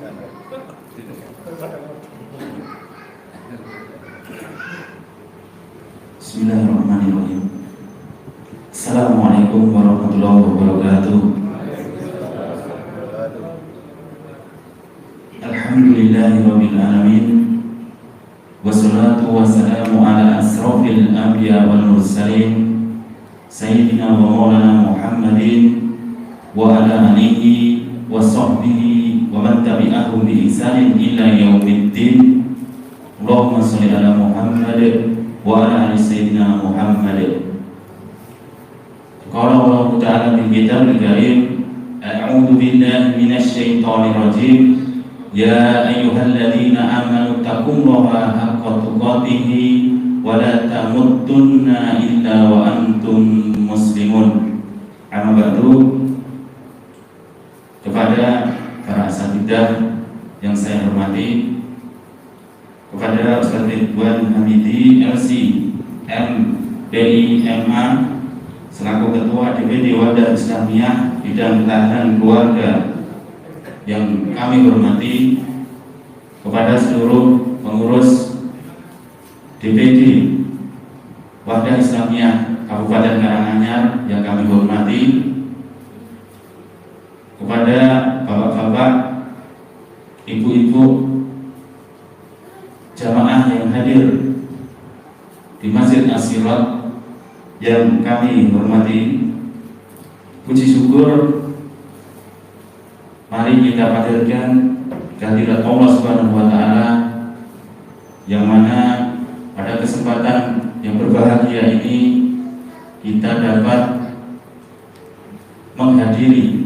Bismillahirrahmanirrahim. Assalamualaikum warahmatullahi wabarakatuh. Alhamdulillahirabbil alamin. Wassalatu wassalamu ala asrofil anbiya wal mursalin sayyidina wa maulana Muhammadin wa ala alihi wa sahbihi wa man tabi'ahum bi ihsanin ila yaumiddin. Allahumma shalli ala Muhammad wa ala ali sayyidina Muhammad. Qala Allah Ta'ala bil kitabil karim, a'udzu billahi minasy syaithanir rajim. Ya ayyuhalladzina amanu taqullaha haqqa tuqatih wa la tamutunna illa wa antum muslimun. Amma ba'du. Kepada para asatidzah yang saya hormati, kepada Ustaz Ridwan Hamidi LC MPIMA selaku Ketua DPD Wadah Islamiyah Bidang Ketahanan Keluarga yang kami hormati, kepada seluruh pengurus DPD Wadah Islamiyah Kabupaten Karanganyar yang kami hormati, kepada bapak-bapak, ibu-ibu, jamaah yang hadir di Masjid As-Sirat yang kami hormati, puji syukur mari kita hadirkan kehadirat Allah Subhanahu wa Ta'ala, yang mana pada kesempatan yang berbahagia ini kita dapat menghadiri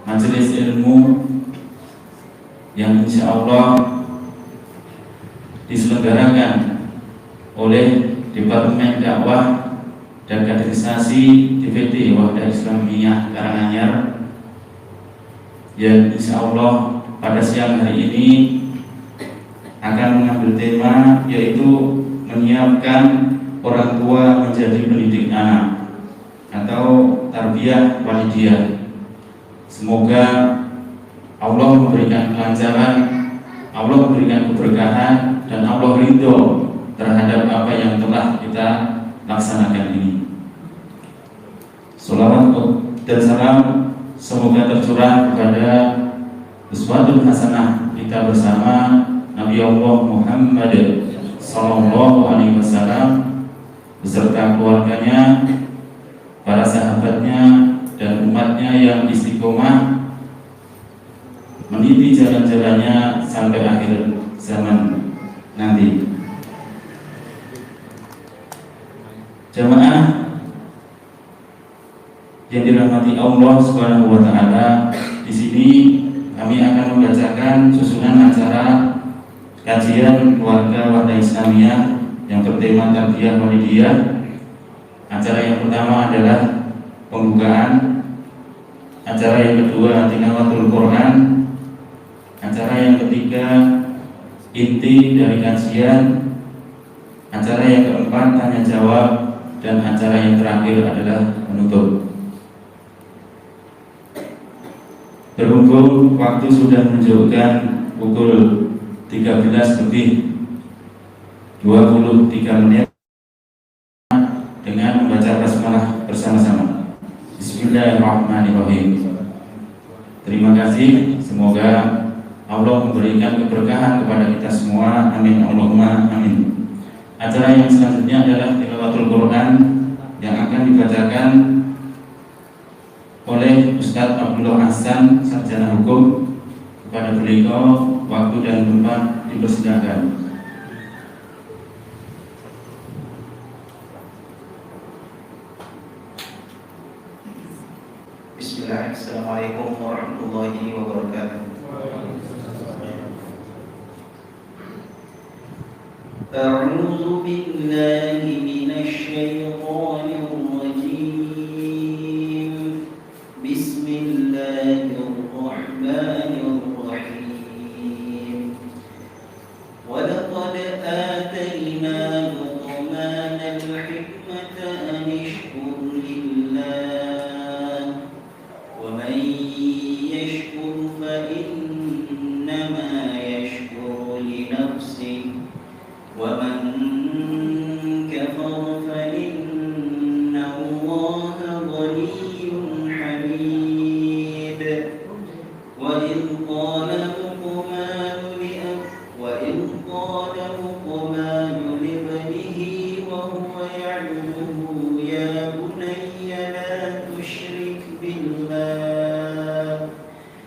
majelis ilmu yang insya Allah diselenggarakan oleh Departemen Dakwah dan Kaderisasi DPD Wadah Islamiyah Karanganyar, yang insya Allah pada siang hari ini akan mengambil tema, yaitu menyiapkan orang tua menjadi pendidik anak atau tarbiyah walidiyah. Semoga Allah memberikan kelancaran, Allah memberikan keberkahan, dan Allah ridho terhadap apa yang telah kita laksanakan ini. Salawat dan salam semoga tercurah kepada uswatun hasanah kita bersama Nabi Allah Muhammad sallallahu alaihi wasallam beserta keluarganya, para sahabatnya, dan umatnya yang istiqomah meniti jalan-jalannya sampai akhir zaman nanti. Jamaah yang dirahmati Allah Subhanahu wa Ta'ala, di sini kami akan membacakan susunan acara kajian keluarga Wadah Islamiyah yang bertema tarbiyah walidiyah. Acara yang pertama adalah pembukaan, acara yang kedua tilawatul Quran, acara yang ketiga inti dari kajian, acara yang keempat tanya jawab, dan acara yang terakhir adalah penutup. Berhubung waktu sudah menunjukkan pukul 13 lebih 23 menit, dengan membaca basmalah bersama-sama. Bismillahirrahmanirrahim. Terima kasih. Semoga Allah memberikan keberkahan kepada kita semua. Amin Allahumma amin. Acara yang selanjutnya adalah tilawatul Quran yang akan dibacakan oleh Ustadz Abdullah Hasan, sarjana hukum. Kepada beliau waktu dan tempat dipersilakan. Bismillahirrahmanirrahim. Assalamualaikum warahmatullahi wabarakatuh. A'udzu billahi minasy syaithanir rajim. Bismillahirrahmanirrahim. Wa laqad atayna Luqman al-hikmata an ishkur lillah wa man من يشكر فإنما يشكر لنفسه ومن كفر فإن الله غني حميد وإذ قال لقمان لابنه وهو يعظه يا بني لا تشرك بالله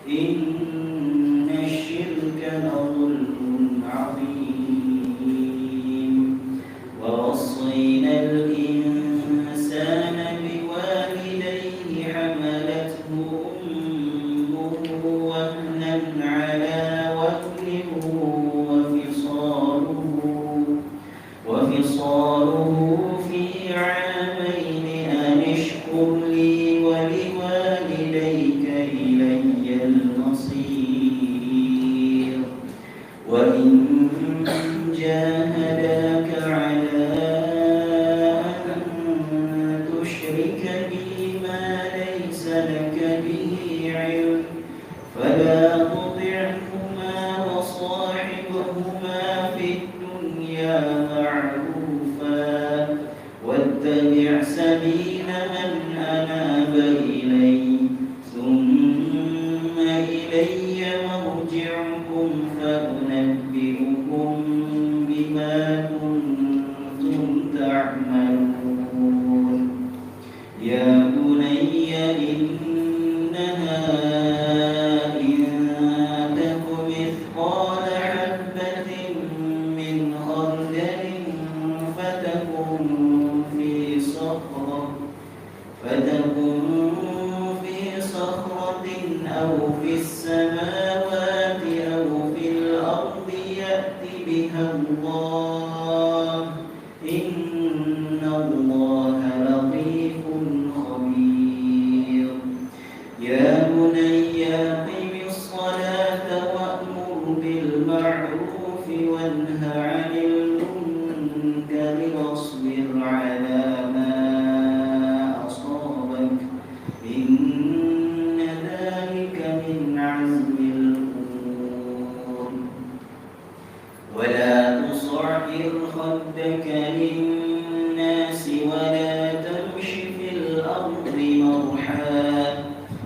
إن الشرك لظلم عظيم ووصينا الإنسان بوالديه حملته أمه وهنا على وهن وفصاله في عامين أن اشكر لي ولوالديك إلي المصير وإن جاهداك على أن تشرك بي ما ليس لك به علم فلا تطعهما وصاحبهما في الدنيا معروفا واتبع سبيل من أناب إلي ثم إلي مرجعكم فأنبئكم بما كنتم تعملون يا بني إنها إن تك مثقال حبة من خردل فتكن في صخرة أو في السماوات أو في الأرض يأت بها الله إن الله لطيف خبير يا بني أقم الصلاة وأمر بالمعروف وانه عن المنكر واصبر على ما أصابك إن ذلك من عزم الأمور ولا تصعر خدك للناس ولا تمش في الأرض مرحا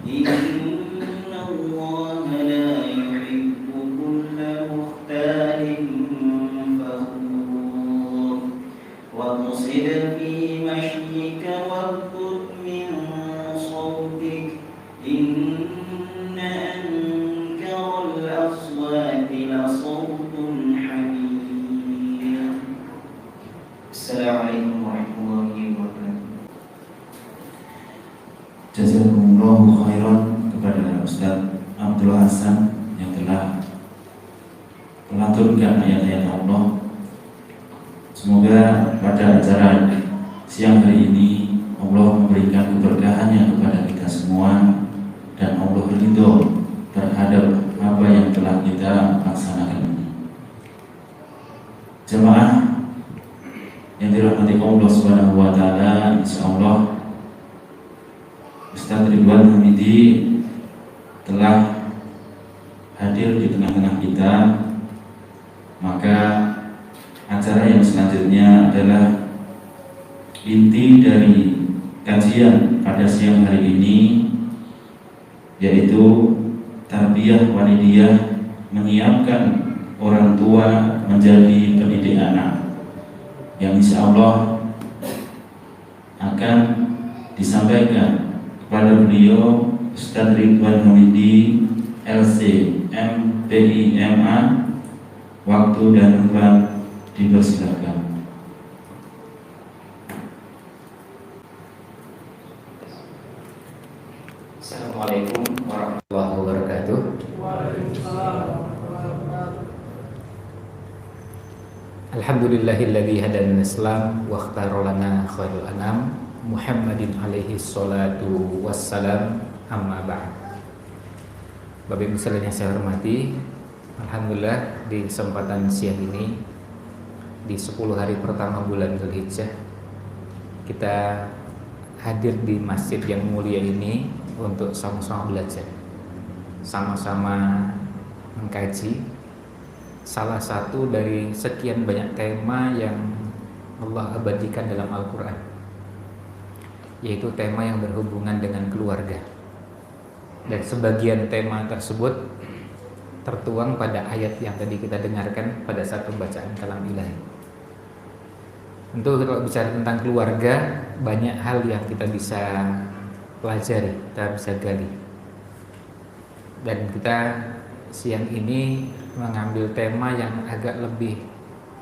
إن الله لا يحب كل مختال فخور واقصد في مشيك واغضض من صوتك إن أنكر الأصوات لصوت الحمير السلام عليكم ورحمة الله وبركاته. Jazakumullahu khairan kepada Ustaz Abdul Hasan yang telah melanturkan ayat-ayat Allah. Semoga pada acara siang hari ini Allah memberikan keberkahannya kepada kita semua dan Allah ridho terhadap apa yang telah kita laksanakan ini. Jemaah yang dirahmati Allah Subhanahu wa taala, insyaallah Ustaz Ridwan Hamidi telah hadir di tengah-tengah kita. Maka acara yang selanjutnya adalah inti dari kajian pada siang hari ini, yaitu tarbiyah walidiyah, menyiapkan orang tua menjadi pendidik anak, yang insya Allah akan disampaikan kepada beliau Ustaz Ridwan Hamidi LC MPIMA. Waktu dan tempat dipersilakan. Assalamualaikum warahmatullahi wabarakatuh. Alhamdulillahilladzi hadana Islam wa ikhtara lana khairul anam Muhammadin alaihi salatu wassalam, amma ba'd. Bapak Ibu sekalian yang saya hormati, alhamdulillah di kesempatan siang ini di 10 hari pertama bulan Dzulhijjah kita hadir di masjid yang mulia ini untuk sama-sama belajar, sama-sama mengkaji salah satu dari sekian banyak tema yang Allah abadikan dalam Al-Quran, yaitu tema yang berhubungan dengan keluarga. Dan sebagian tema tersebut tertuang pada ayat yang tadi kita dengarkan pada saat pembacaan kalam ilahi. Tentu kalau bicara tentang keluarga, banyak hal yang kita bisa pelajari, kita bisa gali. Dan kita siang ini mengambil tema yang agak lebih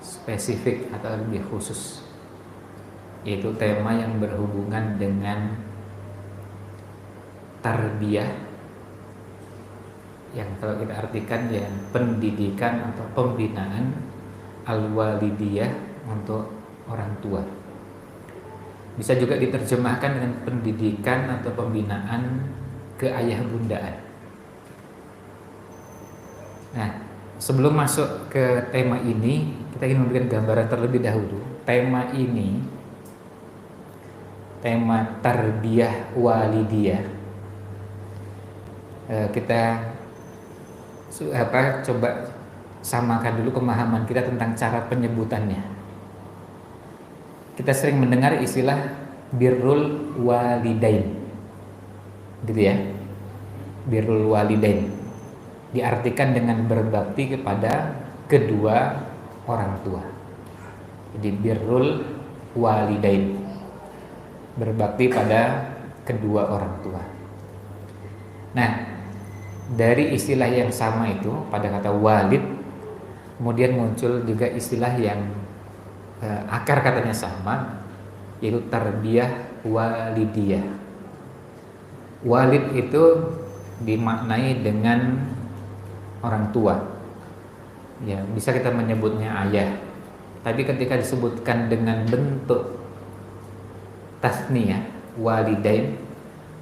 spesifik atau lebih khusus, yaitu tema yang berhubungan dengan tarbiyah, yang kalau kita artikan ya pendidikan atau pembinaan al-walidiyah untuk orang tua. Bisa juga diterjemahkan dengan pendidikan atau pembinaan keayah bundaan. Nah, sebelum masuk ke tema ini, kita ingin memberikan gambaran terlebih dahulu. Tema ini, tema tarbiyah walidiyah, kita coba samakan dulu pemahaman kita tentang cara penyebutannya. Kita sering mendengar istilah birrul walidain, gitu ya. Birrul walidain diartikan dengan berbakti kepada kedua orang tua. Jadi birrul walidain, berbakti pada kedua orang tua. Nah, dari istilah yang sama itu pada kata walid, kemudian muncul juga istilah yang akar katanya sama, yaitu tarbiyah walidiyah. Walid itu dimaknai dengan orang tua, ya bisa kita menyebutnya ayah, tapi ketika disebutkan dengan bentuk tasniyah walidain,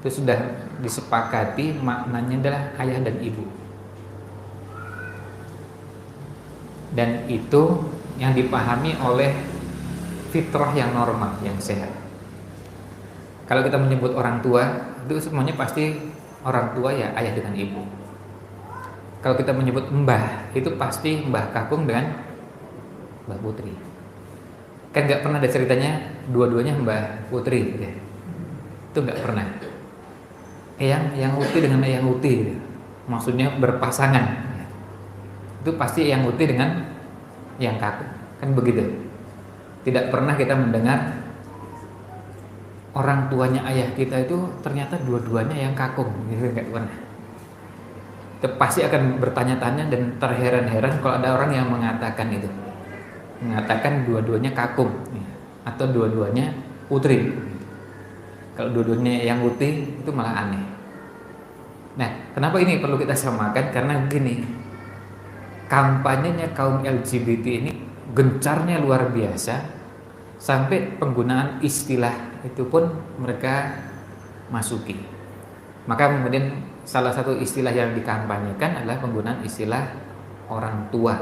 itu sudah disepakati maknanya adalah ayah dan ibu. Dan itu yang dipahami oleh fitrah yang normal, yang sehat. Kalau kita menyebut orang tua, itu semuanya pasti orang tua ya ayah dengan ibu. Kalau kita menyebut mbah, itu pasti mbah kakung dengan mbah putri. Kan gak pernah ada ceritanya dua-duanya mbah putri gitu. Itu gak pernah. Yang uti dengan yang uti gitu. Maksudnya berpasangan. Itu pasti yang uti dengan yang kakung. Kan begitu. Tidak pernah kita mendengar orang tuanya ayah kita itu ternyata dua-duanya yang kakung gitu, gak pernah. Itu pasti akan bertanya-tanya dan terheran-heran kalau ada orang yang mengatakan itu, mengatakan dua-duanya kakung atau dua-duanya putri. Kalau dua-duanya yang putih itu malah aneh. Nah, kenapa ini perlu kita samakan? Karena begini, kampanyenya kaum LGBT ini gencarnya luar biasa, sampai penggunaan istilah itu pun mereka masuki. Maka kemudian salah satu istilah yang dikampanyekan adalah penggunaan istilah orang tua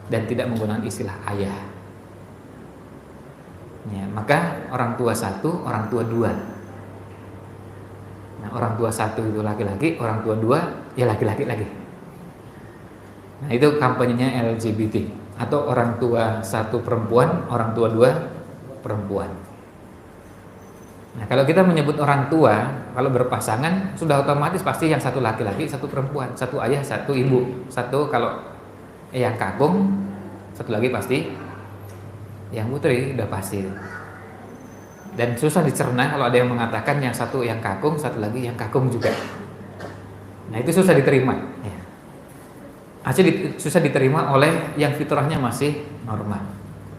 dan tidak menggunakan istilah ayah. Ya, maka orang tua satu, orang tua dua. Nah, orang tua satu itu laki-laki, orang tua dua ya laki-laki lagi. Nah, itu kampanyenya LGBT. Atau orang tua satu perempuan, orang tua dua perempuan. Nah, kalau kita menyebut orang tua, kalau berpasangan sudah otomatis pasti yang satu laki-laki, satu perempuan, satu ayah, satu ibu, satu kalau yang kakung, satu lagi pasti yang putri, udah pasti. Dan susah dicerna kalau ada yang mengatakan yang satu yang kakung, satu lagi yang kakung juga. Nah, itu susah diterima. Ya. Susah diterima oleh yang fitrahnya masih normal.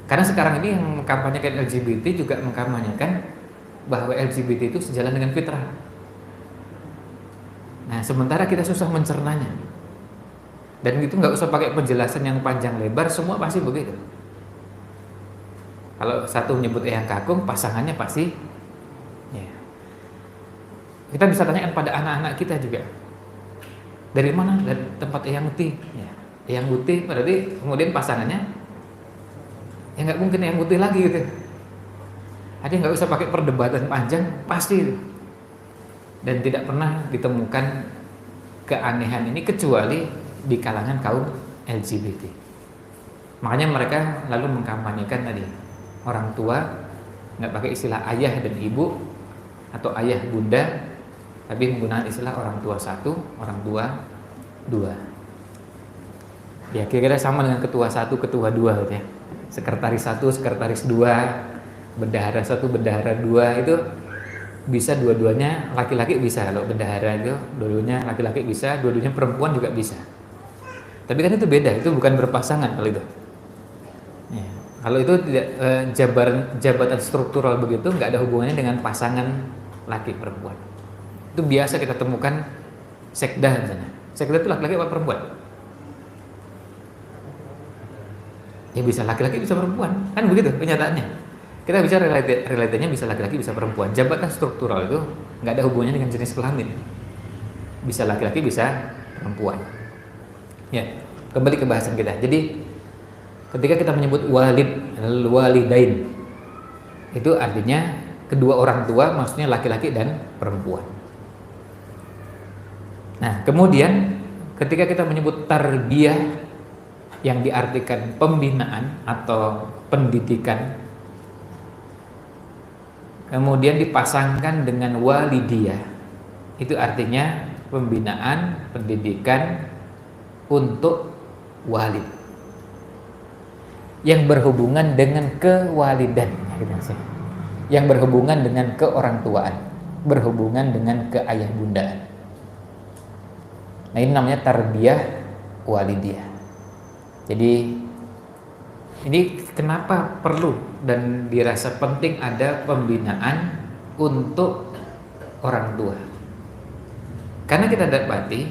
Karena sekarang ini yang mengkampanyekan LGBT juga mengkampanyekan bahwa LGBT itu sejalan dengan fitrah. Nah, sementara kita susah mencernanya. Dan itu nggak usah pakai penjelasan yang panjang lebar, semua pasti begitu. Kalau satu menyebut yang kakung, pasangannya pasti ya. Kita bisa tanyakan pada anak-anak kita juga. Dari mana? Dari tempat yang uti. Ya. Yang uti berarti kemudian pasangannya ya nggak mungkin yang uti lagi gitu. Jadi nggak usah pakai perdebatan panjang, pasti. dan tidak pernah ditemukan keanehan ini kecuali di kalangan kaum LGBT. Makanya mereka lalu mengkampanyekan tadi, orang tua nggak pakai istilah ayah dan ibu atau ayah bunda, tapi menggunakan istilah orang tua satu, orang tua dua. Ya kira-kira sama dengan ketua satu, ketua dua gitu ya. Sekretaris satu, sekretaris dua, bendahara satu, bendahara dua, itu bisa dua-duanya laki-laki bisa. Kalau bendahara itu dua-duanya laki-laki bisa, dua-duanya perempuan juga bisa. Tapi kan itu beda, itu bukan berpasangan kalau itu. Ya. Kalau itu tidak jabatan struktural begitu, nggak ada hubungannya dengan pasangan laki perempuan. Itu biasa kita temukan sekda misalnya. Sekda itu laki-laki apa perempuan? Ya bisa laki-laki bisa perempuan, kan begitu kenyataannya. Kita bicara realitanya bisa laki-laki bisa perempuan. Jabatan struktural itu nggak ada hubungannya dengan jenis kelamin. Bisa laki-laki bisa perempuan. Ya, kembali ke bahasan kita. Jadi ketika kita menyebut walidain, itu artinya kedua orang tua, maksudnya laki-laki dan perempuan. Nah, kemudian ketika kita menyebut tarbiyah yang diartikan pembinaan atau pendidikan, kemudian dipasangkan dengan walidiyah, itu artinya pembinaan, pendidikan untuk walid yang berhubungan dengan kewalidan, yang berhubungan dengan keorangtuaan, berhubungan dengan keayah bundaan. Nah, ini namanya tarbiyah walidiyah. Jadi ini kenapa perlu dan dirasa penting ada pembinaan untuk orang tua? Karena kita dapati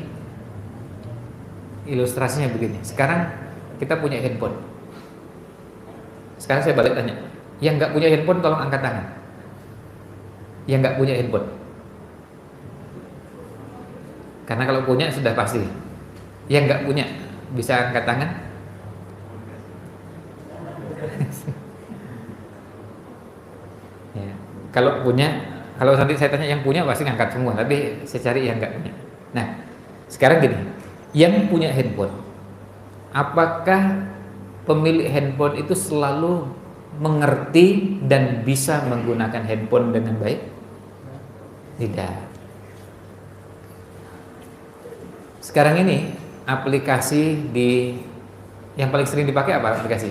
ilustrasinya begini. Sekarang kita punya handphone. Sekarang saya balik tanya, yang nggak punya handphone tolong angkat tangan. Yang nggak punya handphone. Karena kalau punya sudah pasti. Yang nggak punya bisa angkat tangan. Ya. Kalau punya, kalau nanti saya tanya yang punya pasti ngangkat semua, tapi saya cari yang nggak punya. Nah, sekarang gini, yang punya handphone, apakah pemilik handphone itu selalu mengerti dan bisa menggunakan handphone dengan baik? Tidak. Sekarang ini aplikasi yang paling sering dipakai apa aplikasi?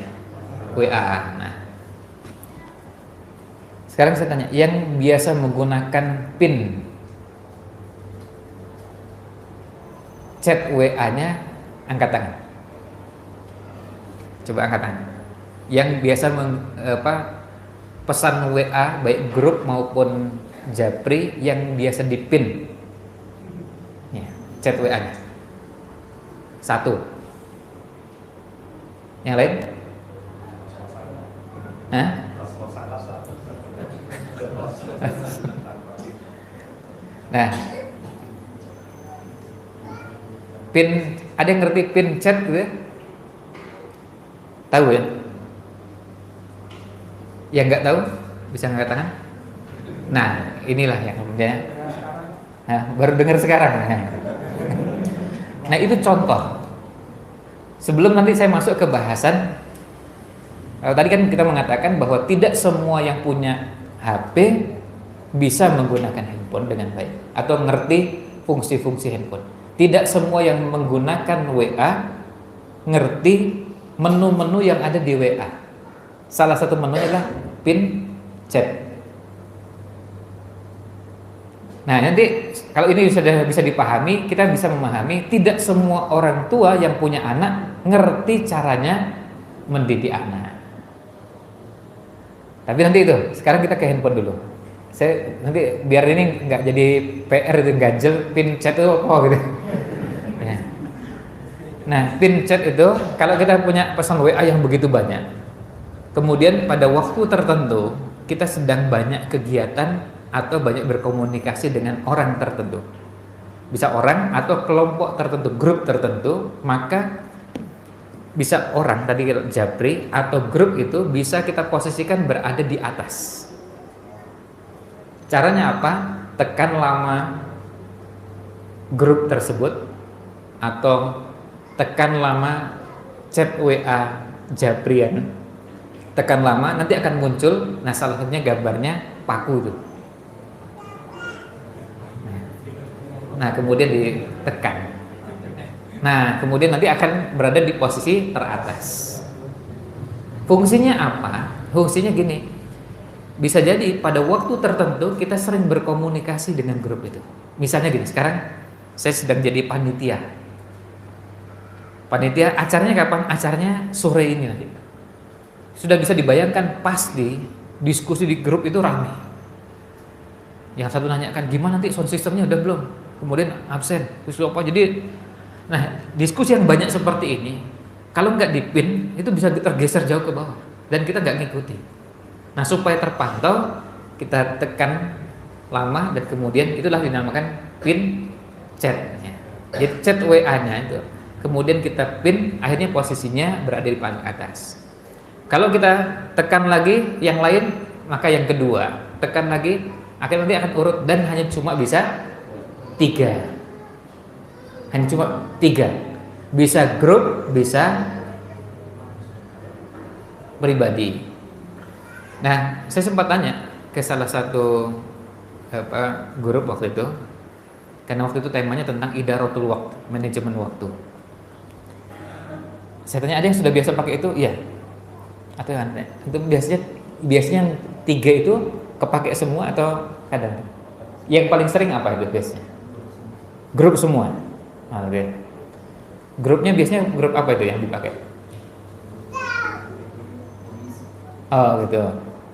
WA. Nah, sekarang saya tanya, yang biasa menggunakan PIN chat WA-nya angkat tangan. Coba angkat tangan. Yang biasa pesan WA baik grup maupun japri yang biasa di PIN ya, chat WA-nya. Satu. Yang lain? Hah? Nah, PIN, ada yang ngerti PIN chat gitu ya? Tahu ya? Yang nggak tahu bisa ngangkat tangan. Nah, inilah yang namanya. Nah, baru dengar sekarang. Nah, itu contoh. Sebelum nanti saya masuk ke bahasan, tadi kan kita mengatakan bahwa tidak semua yang punya HP bisa menggunakan handphone dengan baik atau ngerti fungsi-fungsi handphone. Tidak semua yang menggunakan WA ngerti menu-menu yang ada di WA. Salah satu menu adalah PIN chat. Nah, nanti kalau ini sudah bisa dipahami, kita bisa memahami tidak semua orang tua yang punya anak ngerti caranya mendidik anak. Tapi nanti itu, sekarang kita ke handphone dulu. Saya nanti biar ini nggak jadi PR itu ganjel, PIN chat itu apa gitu. Ya. Nah, PIN chat itu kalau kita punya pesan WA yang begitu banyak, kemudian pada waktu tertentu kita sedang banyak kegiatan atau banyak berkomunikasi dengan orang tertentu, bisa orang atau kelompok tertentu, grup tertentu, maka bisa orang tadi japri atau grup itu bisa kita posisikan berada di atas. Caranya apa? Tekan lama, grup tersebut atau tekan lama chat WA Japrian, tekan lama nanti akan muncul. Nah, salah satunya gambarnya paku itu. Nah, kemudian ditekan. Nah, kemudian nanti akan berada di posisi teratas. Fungsinya apa? Fungsinya gini. Bisa jadi pada waktu tertentu kita sering berkomunikasi dengan grup itu. Misalnya gini, sekarang saya sedang jadi panitia. Panitia acaranya kapan? Acaranya sore ini nanti. Sudah bisa dibayangkan pasti diskusi di grup itu ramai. Yang satu nanyakan gimana nanti sound systemnya udah belum? Kemudian absen, terus apa? Jadi, nah diskusi yang banyak seperti ini, kalau nggak dipin itu bisa tergeser jauh ke bawah dan kita nggak ngikuti. Nah, supaya terpantau kita tekan lama dan kemudian itulah dinamakan pin chatnya. Jadi chat WA-nya itu. Kemudian kita pin, akhirnya posisinya berada di paling atas. Kalau kita tekan lagi yang lain, maka yang kedua, tekan lagi, akhirnya nanti akan urut dan hanya cuma bisa 3. Hanya cuma 3. Bisa grup, bisa pribadi. Nah, saya sempat tanya ke salah satu grup waktu itu, karena waktu itu temanya tentang idaratul waqt, manajemen waktu. Saya tanya, ada yang sudah biasa pakai itu? Iya. Atau itu biasanya 3 itu kepake semua atau kadang? Yang paling sering apa itu biasanya? Grup semua. Nah, okay. Grupnya biasanya grup apa itu yang dipakai? Oh gitu.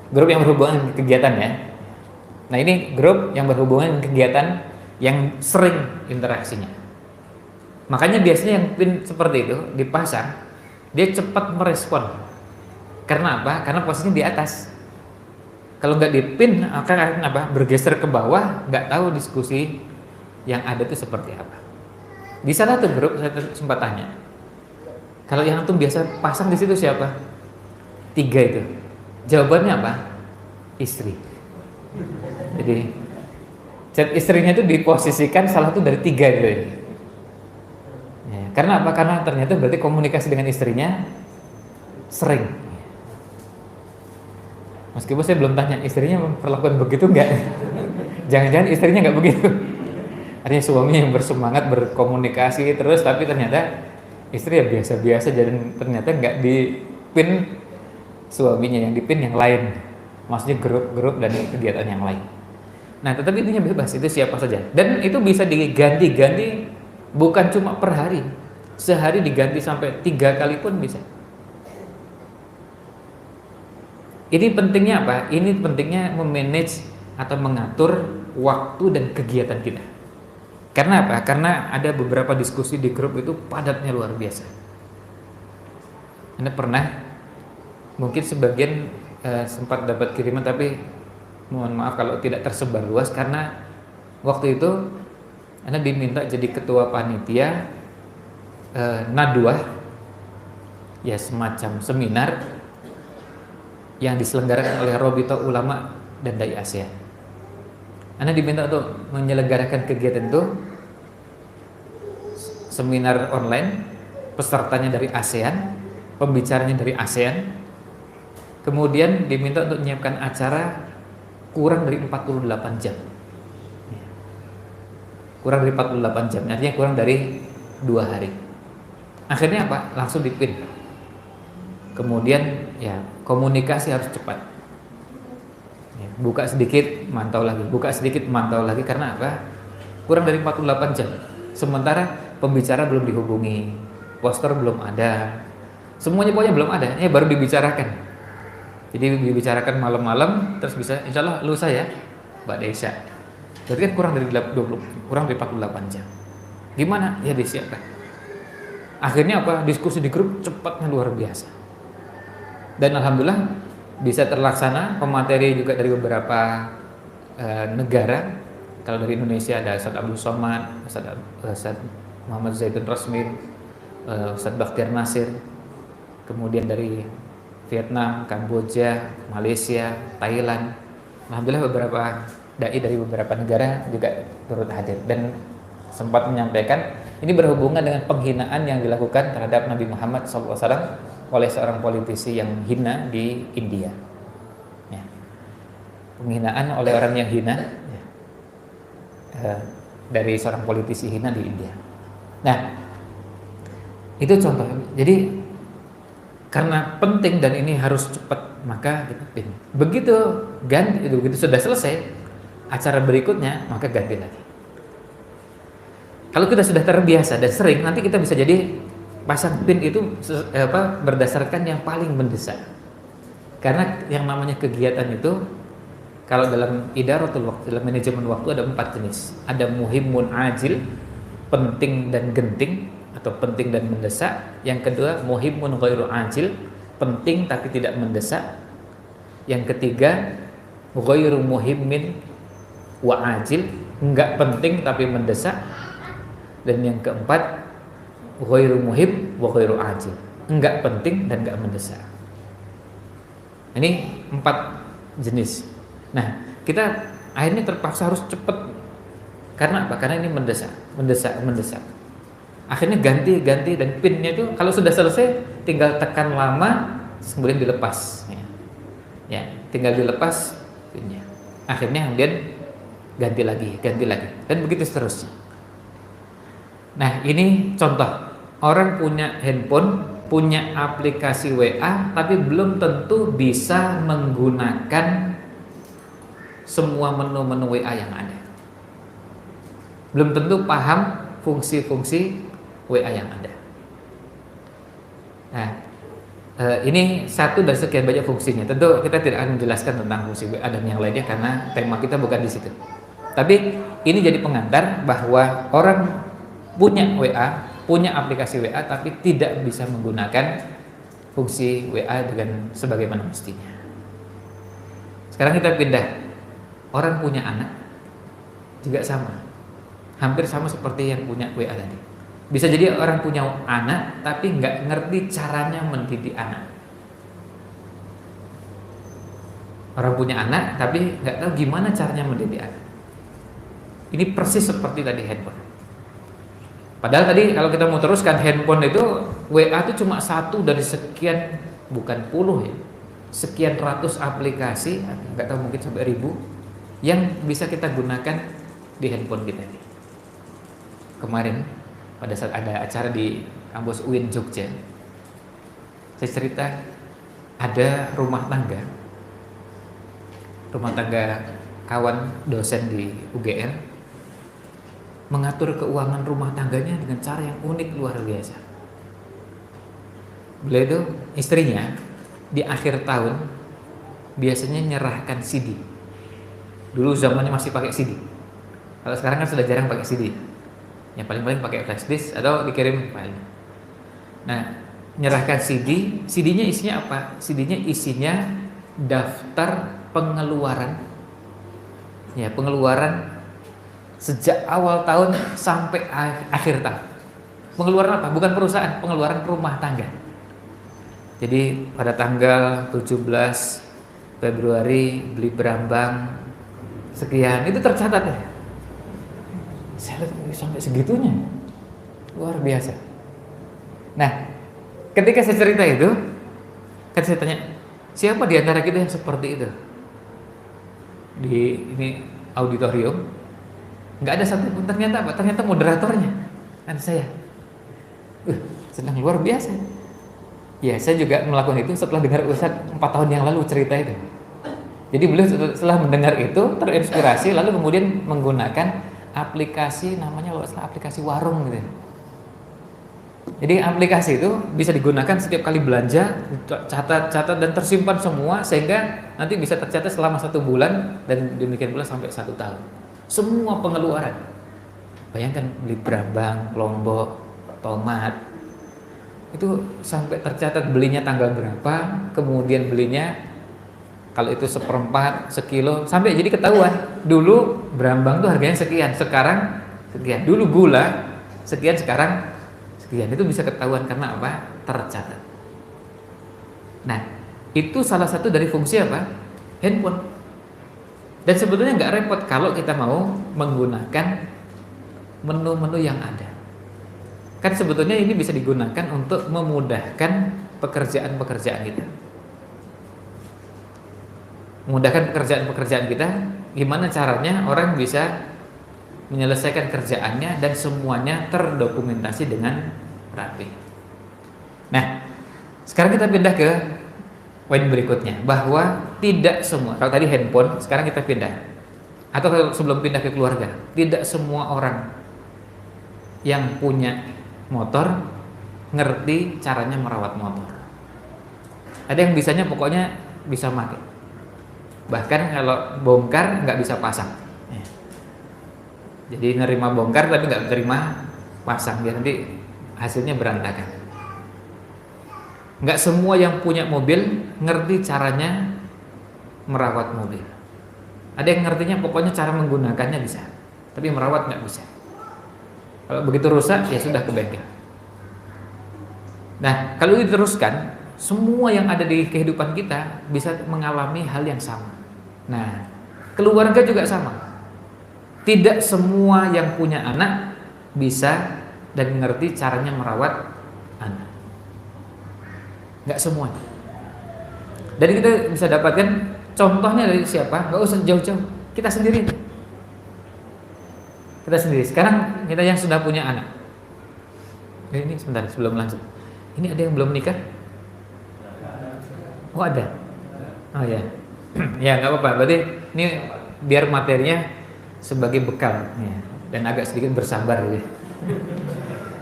Grup yang berhubungan dengan kegiatan ya. Nah, ini grup yang berhubungan dengan kegiatan yang sering interaksinya. Makanya biasanya yang pin seperti itu dipasang, dia cepat merespon. Karena apa? Karena posisinya di atas. Kalau nggak dipin akan apa? Bergeser ke bawah, nggak tahu diskusi yang ada itu seperti apa. Di salah satu grup saya sempat tanya, kalau yang antum biasa pasang di situ siapa? 3 itu. Jawabannya apa? Istri. Jadi chat istrinya itu diposisikan salah satu dari 3 itu. Ya, karena apa? Karena ternyata berarti komunikasi dengan istrinya sering. Meskipun saya belum tanya istrinya memperlakukan begitu enggak. Jangan-jangan istrinya enggak begitu. Artinya suaminya yang bersemangat berkomunikasi terus, tapi ternyata istri ya biasa-biasa, dan ternyata enggak dipin suaminya, yang dipin yang lain. Maksudnya grup-grup dan kegiatan yang lain. Nah, tetapi intinya bebas, itu siapa saja. Dan itu bisa diganti-ganti bukan cuma per hari. Sehari diganti sampai 3 kali pun bisa. Ini pentingnya apa? Ini pentingnya memanage atau mengatur waktu dan kegiatan kita. Karena apa? Karena ada beberapa diskusi di grup itu padatnya luar biasa. Anda pernah, mungkin sebagian sempat dapat kiriman, tapi mohon maaf kalau tidak tersebar luas, karena waktu itu Anda diminta jadi ketua panitia nadwah, ya semacam seminar yang diselenggarakan oleh Robito Ulama dan Dai ASEAN. Anda diminta untuk menyelenggarakan kegiatan itu, seminar online, pesertanya dari ASEAN, pembicaranya dari ASEAN, kemudian diminta untuk menyiapkan acara kurang dari 48 jam. Kurang dari 48 jam, artinya kurang dari 2 hari. Akhirnya apa? Langsung dipin. Kemudian ya komunikasi harus cepat. Ya, buka sedikit, mantau lagi. Buka sedikit, mantau lagi. Karena apa? Kurang dari 48 jam. Sementara pembicara belum dihubungi, poster belum ada, semuanya pokoknya belum ada. Ini baru dibicarakan. Jadi dibicarakan malam-malam, terus bisa insya Allah lusa ya, Mbak Desya. Berarti kan kurang dari 48 jam. Gimana? Ya disiapkan. Akhirnya apa? Diskusi di grup cepatnya luar biasa. Dan alhamdulillah bisa terlaksana. Pemateri juga dari beberapa negara. Kalau dari Indonesia ada Ustaz Abdul Somad, Ustaz Muhammad Zaitun Rasmin, Ustaz Bakhtiar Nasir. Kemudian dari Vietnam, Kamboja, Malaysia, Thailand. Alhamdulillah beberapa dai dari beberapa negara juga turut hadir. Dan sempat menyampaikan ini berhubungan dengan penghinaan yang dilakukan terhadap Nabi Muhammad SAW oleh seorang politisi yang hina di India. Ya. Penghinaan oleh orang yang hina ya. Dari seorang politisi hina di India. Nah, itu contoh. Jadi karena penting dan ini harus cepat, maka kita pin. Begitu ganti, begitu sudah selesai acara berikutnya, maka ganti lagi. Kalau kita sudah terbiasa dan sering, nanti kita bisa jadi pasang pin itu berdasarkan yang paling mendesak. Karena yang namanya kegiatan itu, kalau dalam idaratul waktu, dalam manajemen waktu ada 4 jenis. Ada muhimmun ajil, penting dan genting atau penting dan mendesak. Yang kedua muhimmun ghairu ajil, penting tapi tidak mendesak. Yang ketiga ghairu muhimmin wa ajil, enggak penting tapi mendesak. Dan yang keempat ghairu muhim wa ghairu ajil, enggak penting dan enggak mendesak. Ini 4 jenis. Nah, kita akhirnya terpaksa harus cepat. Karena apa? Karena ini mendesak. Akhirnya ganti dan pinnya itu kalau sudah selesai tinggal tekan lama kemudian dilepas. Ya, tinggal dilepas pinnya. Akhirnya kemudian ganti lagi dan begitu seterusnya. Nah, ini contoh. Orang punya handphone, punya aplikasi WA, tapi belum tentu bisa menggunakan semua menu-menu WA yang ada. Belum tentu paham fungsi-fungsi WA yang ada. Nah, ini satu dari sekian banyak fungsinya. Tentu kita tidak akan menjelaskan tentang fungsi WA dan yang lainnya karena tema kita bukan di situ. Tapi ini jadi pengantar bahwa orang punya WA, punya aplikasi WA, tapi tidak bisa menggunakan fungsi WA dengan sebagaimana mestinya. Sekarang kita pindah. Orang punya anak juga sama, hampir sama seperti yang punya WA tadi. Bisa jadi orang punya anak tapi nggak ngerti caranya mendidik anak. Orang punya anak tapi nggak tahu gimana caranya mendidik anak. Ini persis seperti tadi handphone. Padahal tadi kalau kita mau teruskan handphone itu WA itu cuma satu dari sekian, bukan puluh ya, sekian ratus aplikasi, nggak tahu mungkin sampai 1000 yang bisa kita gunakan di handphone kita. Kemarin pada saat ada acara di kampus UIN Jogja, saya cerita ada rumah tangga kawan dosen di UGM mengatur keuangan rumah tangganya dengan cara yang unik luar biasa. Beliau itu istrinya di akhir tahun biasanya nyerahkan CD. Dulu zamannya masih pakai CD. Kalau sekarang kan sudah jarang pakai CD. Yang paling-paling pakai flash disk atau dikirim file. Nah, nyerahkan CD, CD-nya isinya apa? CD-nya isinya daftar pengeluaran. Ya, pengeluaran sejak awal tahun sampai akhir tahun. Pengeluaran apa? Bukan perusahaan, pengeluaran rumah tangga. Jadi pada tanggal 17 Februari beli berambang sekian, itu tercatat ya. Saya lihat sampai segitunya, luar biasa. Nah, ketika saya cerita itu, kan saya tanya, siapa di antara kita yang seperti itu? Di ini auditorium, nggak ada satu pun. Ternyata apa? Ternyata moderatornya kan saya. Senang luar biasa. Ya, saya juga melakukan itu setelah dengar Ustadz 4 tahun yang lalu cerita itu. Jadi beliau setelah mendengar itu terinspirasi lalu kemudian menggunakan aplikasi namanya kalau salah aplikasi warung gitu. Jadi aplikasi itu bisa digunakan setiap kali belanja, catat dan tersimpan semua sehingga nanti bisa tercatat selama 1 bulan dan demikian pula sampai 1 tahun. Semua pengeluaran. Bayangkan beli berambang, lombok, tomat, itu sampai tercatat belinya tanggal berapa, kemudian belinya kalau itu 1/4, sekilo, sampai jadi ketahuan. Dulu berambang tuh harganya sekian, sekarang sekian. Dulu gula sekian, sekarang sekian. Itu bisa ketahuan karena apa? Tercatat. Nah, itu salah satu dari fungsi apa? Handphone. Dan sebetulnya nggak repot kalau kita mau menggunakan menu-menu yang ada. Kan sebetulnya ini bisa digunakan untuk memudahkan pekerjaan-pekerjaan kita. Memudahkan pekerjaan-pekerjaan kita, gimana caranya orang bisa menyelesaikan kerjaannya dan semuanya terdokumentasi dengan rapi. Nah, sekarang kita pindah ke poin berikutnya, bahwa tidak semua, kalau tadi handphone, sekarang kita pindah, atau kalau sebelum pindah ke keluarga, tidak semua orang yang punya motor ngerti caranya merawat motor. Ada yang bisanya pokoknya bisa pakai, bahkan kalau bongkar nggak bisa pasang. Jadi nerima bongkar tapi nggak terima pasang, biar nanti hasilnya berantakan. Nggak semua yang punya mobil ngerti caranya merawat mobil. Ada yang ngertinya pokoknya cara menggunakannya bisa, tapi merawat nggak bisa. Kalau begitu rusak ya sudah ke bengkel. Nah, kalau diteruskan, semua yang ada di kehidupan kita bisa mengalami hal yang sama. Nah, keluarga juga sama. Tidak semua yang punya anak bisa dan mengerti caranya merawat anak. Nggak semuanya. Dan kita bisa dapatkan contohnya dari siapa? Nggak usah jauh-jauh, kita sendiri. Kita sendiri. Sekarang kita yang sudah punya anak. Ini sebentar sebelum lanjut. Ini ada yang belum nikah? Oh ada. Oh ya. Ya nggak apa-apa. Berarti ini biar materinya sebagai bekal ya, dan agak sedikit bersabar gitu.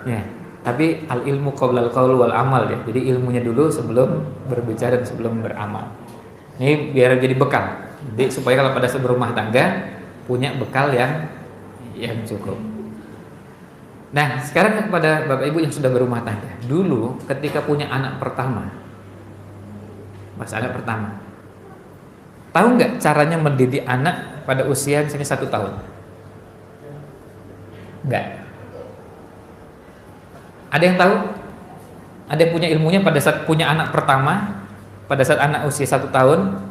Ya. Tapi al ilmu qablal qaul wal amal ya. Jadi ilmunya dulu sebelum berbicara dan sebelum beramal. Ini biar jadi bekal. Jadi supaya kalau pada saat berumah tangga punya bekal yang cukup. Nah, sekarang kepada Bapak Ibu yang sudah berumah tangga. Dulu ketika punya anak pertama, pas anak pertama, tahu nggak caranya mendidik anak pada usia misalnya 1 tahun? Enggak. Ada yang tahu? Ada yang punya ilmunya pada saat punya anak pertama, pada saat anak usia 1 tahun,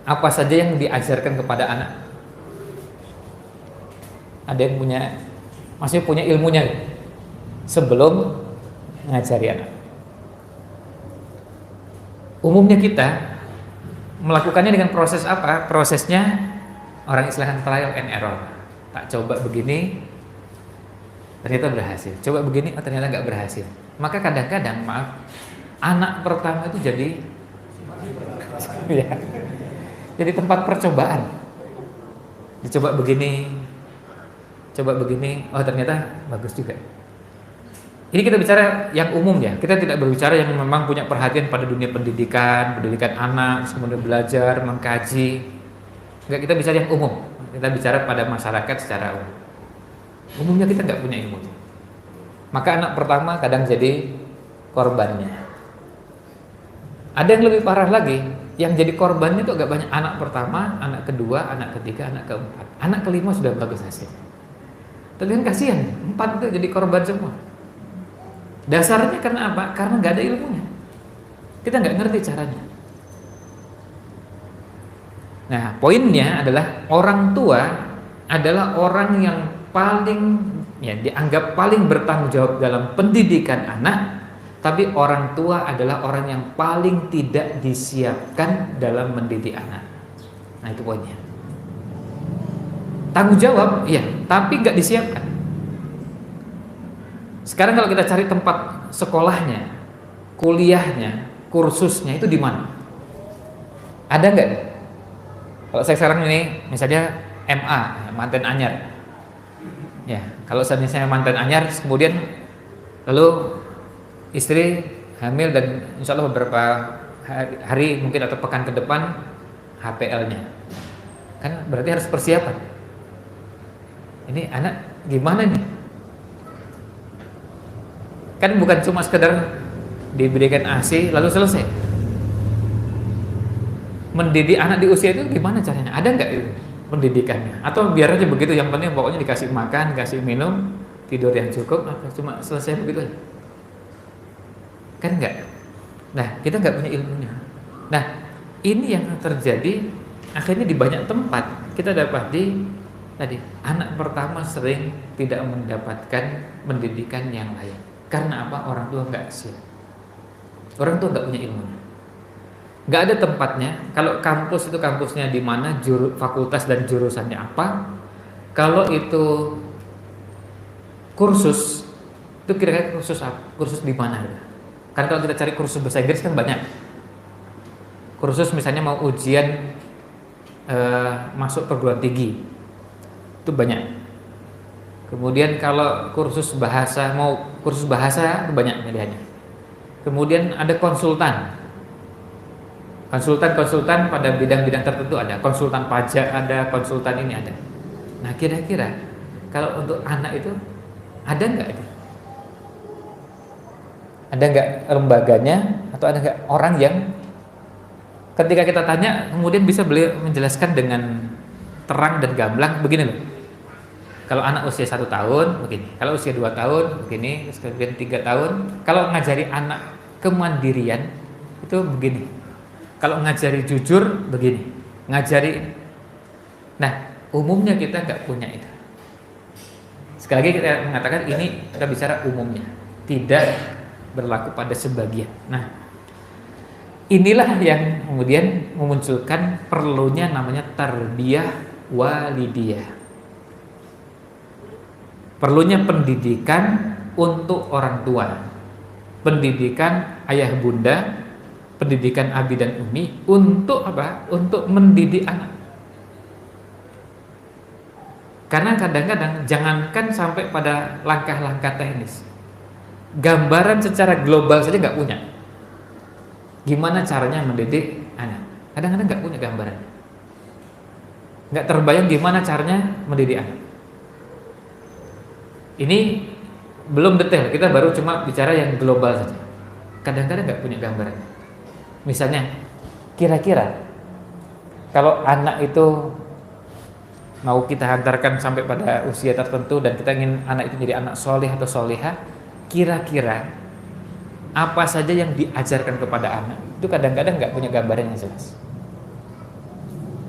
apa saja yang diajarkan kepada anak? Ada yang punya, maksudnya punya ilmunya sebelum mengajari anak. Umumnya kita melakukannya dengan proses apa? Prosesnya orang istilahkan trial and error. Tak coba begini, ternyata berhasil. Coba begini, oh ternyata nggak berhasil. Maka kadang-kadang, maaf, anak pertama itu jadi ya, jadi tempat percobaan. Dicoba begini, coba begini, oh ternyata bagus juga. Ini kita bicara yang umum ya. Kita tidak berbicara yang memang punya perhatian pada dunia pendidikan anak, kemudian belajar, mengkaji. Enggak, kita bicara yang umum. Kita bicara pada masyarakat secara umum. Umumnya kita nggak punya ilmu. Maka anak pertama kadang jadi korbannya. Ada yang lebih parah lagi, yang jadi korbannya itu agak banyak. Anak pertama, anak kedua, anak ketiga, anak keempat. Anak kelima sudah bagus hasil. Tapi kan kasihan, 4 itu jadi korban semua. Dasarnya karena apa? Karena nggak ada ilmunya. Kita nggak ngerti caranya. Nah, poinnya adalah orang tua adalah orang yang paling ya dianggap paling bertanggung jawab dalam pendidikan anak, tapi orang tua adalah orang yang paling tidak disiapkan dalam mendidik anak. Nah, itu poinnya. Tanggung jawab, iya, tapi nggak disiapkan. Sekarang kalau kita cari tempat sekolahnya, kuliahnya, kursusnya itu di mana? Ada nggak? Kalau saya sekarang ini, misalnya MA, mantan anyar. Ya, kalau misalnya mantan anyar, kemudian lalu istri hamil dan insya Allah beberapa hari mungkin atau pekan ke depan HPL-nya. Kan berarti harus persiapan. Ini anak gimana nih? Kan bukan cuma sekedar diberikan ASI lalu selesai. Mendidik anak di usia itu gimana caranya? Ada nggak pendidikannya? Atau biar aja begitu, yang penting pokoknya dikasih makan, dikasih minum, tidur yang cukup, cuma selesai begitu aja? Kan enggak. Nah, kita nggak punya ilmunya. Nah, ini yang terjadi akhirnya di banyak tempat kita dapat di tadi anak pertama sering tidak mendapatkan pendidikan yang layak. Karena apa? Orang tua nggak siap. Orang tua nggak punya ilmunya. Nggak ada tempatnya. Kalau kampus itu kampusnya di mana, fakultas dan jurusannya apa. Kalau itu kursus, itu kira-kira kursus apa? Kursus di mana? Kan kalau kita cari kursus bahasa Inggris kan banyak. Kursus misalnya mau ujian masuk perguruan tinggi, itu banyak. Kemudian kalau kursus bahasa, mau kursus bahasa itu banyak pilihannya. Kemudian ada konsultan pada bidang-bidang tertentu ada. Konsultan pajak ada, konsultan ini ada. Nah kira-kira kalau untuk anak itu ada nggak itu? Ada nggak lembaganya atau ada nggak orang yang ketika kita tanya kemudian bisa beliau menjelaskan dengan terang dan gamblang begini loh. Kalau anak usia 1 tahun begini, kalau usia 2 tahun begini, kemudian 3 tahun. Kalau ngajari anak kemandirian itu begini. Kalau ngajari jujur begini, ngajari. Nah, umumnya kita nggak punya itu. Sekali lagi kita mengatakan ini kita bicara umumnya, tidak berlaku pada sebagian. Nah, inilah yang kemudian memunculkan perlunya namanya tarbiyah walidiyah. Perlunya pendidikan untuk orang tua, pendidikan ayah bunda, pendidikan abi dan umi untuk apa? Untuk mendidik anak. Karena kadang-kadang jangankan sampai pada langkah-langkah teknis, gambaran secara global saja nggak punya. Gimana caranya mendidik anak? Kadang-kadang nggak punya gambaran, nggak terbayang gimana caranya mendidik anak. Ini belum detail, kita baru cuma bicara yang global saja. Kadang-kadang nggak punya gambaran. Misalnya, kira-kira kalau anak itu mau kita hantarkan sampai pada usia tertentu dan kita ingin anak itu jadi anak soleh atau soleha, kira-kira apa saja yang diajarkan kepada anak? Itu kadang-kadang nggak punya gambaran yang jelas.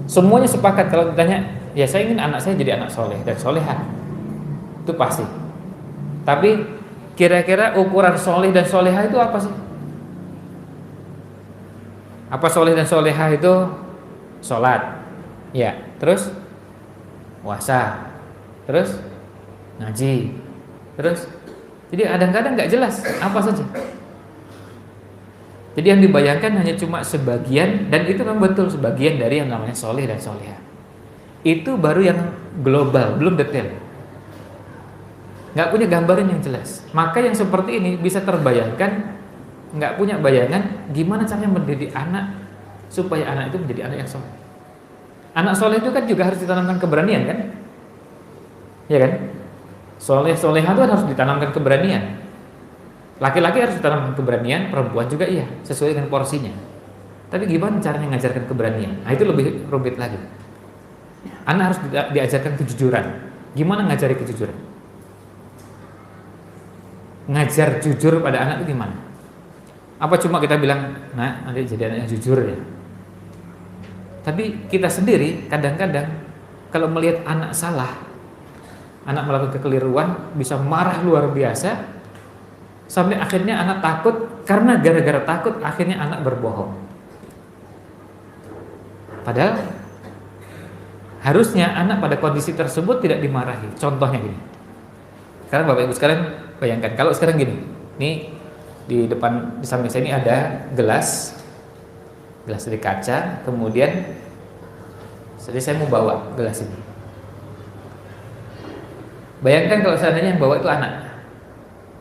Semuanya sepakat kalau ditanya, ya saya ingin anak saya jadi anak soleh dan soleha. Itu pasti. Tapi kira-kira ukuran soleh dan soleha itu apa sih? Apa soleh dan soleha itu? Sholat, ya. Terus puasa, terus ngaji, terus. Jadi kadang-kadang nggak jelas apa saja. Jadi yang dibayangkan hanya cuma sebagian, dan itu memang betul sebagian dari yang namanya soleh dan soleha. Itu baru yang global, belum detail. Nggak punya gambaran yang jelas. Maka yang seperti ini bisa terbayangkan, nggak punya bayangan gimana caranya mendidik anak supaya anak itu menjadi anak yang soleh. Anak soleh itu kan juga harus ditanamkan keberanian kan? Ya kan? Soleh-soleha itu kan harus ditanamkan keberanian. Laki-laki harus ditanamkan keberanian, perempuan juga iya, sesuai dengan porsinya. Tapi gimana caranya mengajarkan keberanian? Nah itu lebih rumit lagi. Anak harus diajarkan kejujuran. Gimana ngajari kejujuran? Ngajar jujur pada anak itu gimana? Apa cuma kita bilang, nah nanti jadi anak yang jujur ya? Tapi kita sendiri kadang-kadang kalau melihat anak salah, anak melakukan kekeliruan, bisa marah luar biasa, sampai akhirnya anak takut. Karena gara-gara takut akhirnya anak berbohong. Padahal harusnya anak pada kondisi tersebut tidak dimarahi. Contohnya gini. Sekarang Bapak Ibu sekalian bayangkan kalau sekarang gini. Nih di depan, di samping saya ini ada gelas dari kaca, kemudian jadi saya mau bawa gelas ini. Bayangkan kalau seandainya yang bawa itu anak.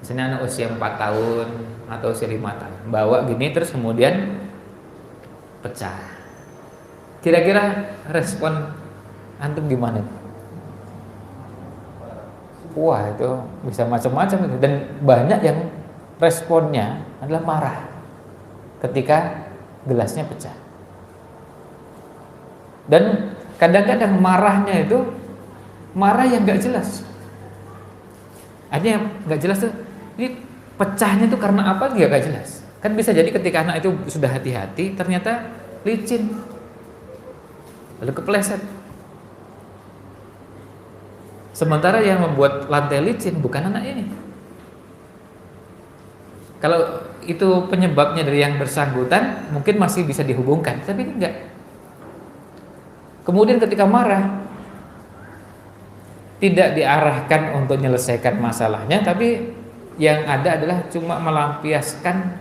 Misalnya anak usia 4 tahun atau usia 5 tahun. Bawa gini terus kemudian pecah. Kira-kira respon antum gimana? Wah, itu bisa macam-macam itu. Dan banyak yang responnya adalah marah ketika gelasnya pecah. Dan kadang-kadang marahnya itu marah yang gak jelas. Artinya gak jelas tuh, ini pecahnya itu karena apa, dia gak jelas. Kan bisa jadi ketika anak itu sudah hati-hati, ternyata licin, lalu kepleset. Sementara yang membuat lantai licin bukan anak ini. Kalau itu penyebabnya dari yang bersangkutan, mungkin masih bisa dihubungkan, tapi ini enggak. Kemudian ketika marah, tidak diarahkan untuk menyelesaikan masalahnya, tapi yang ada adalah cuma melampiaskan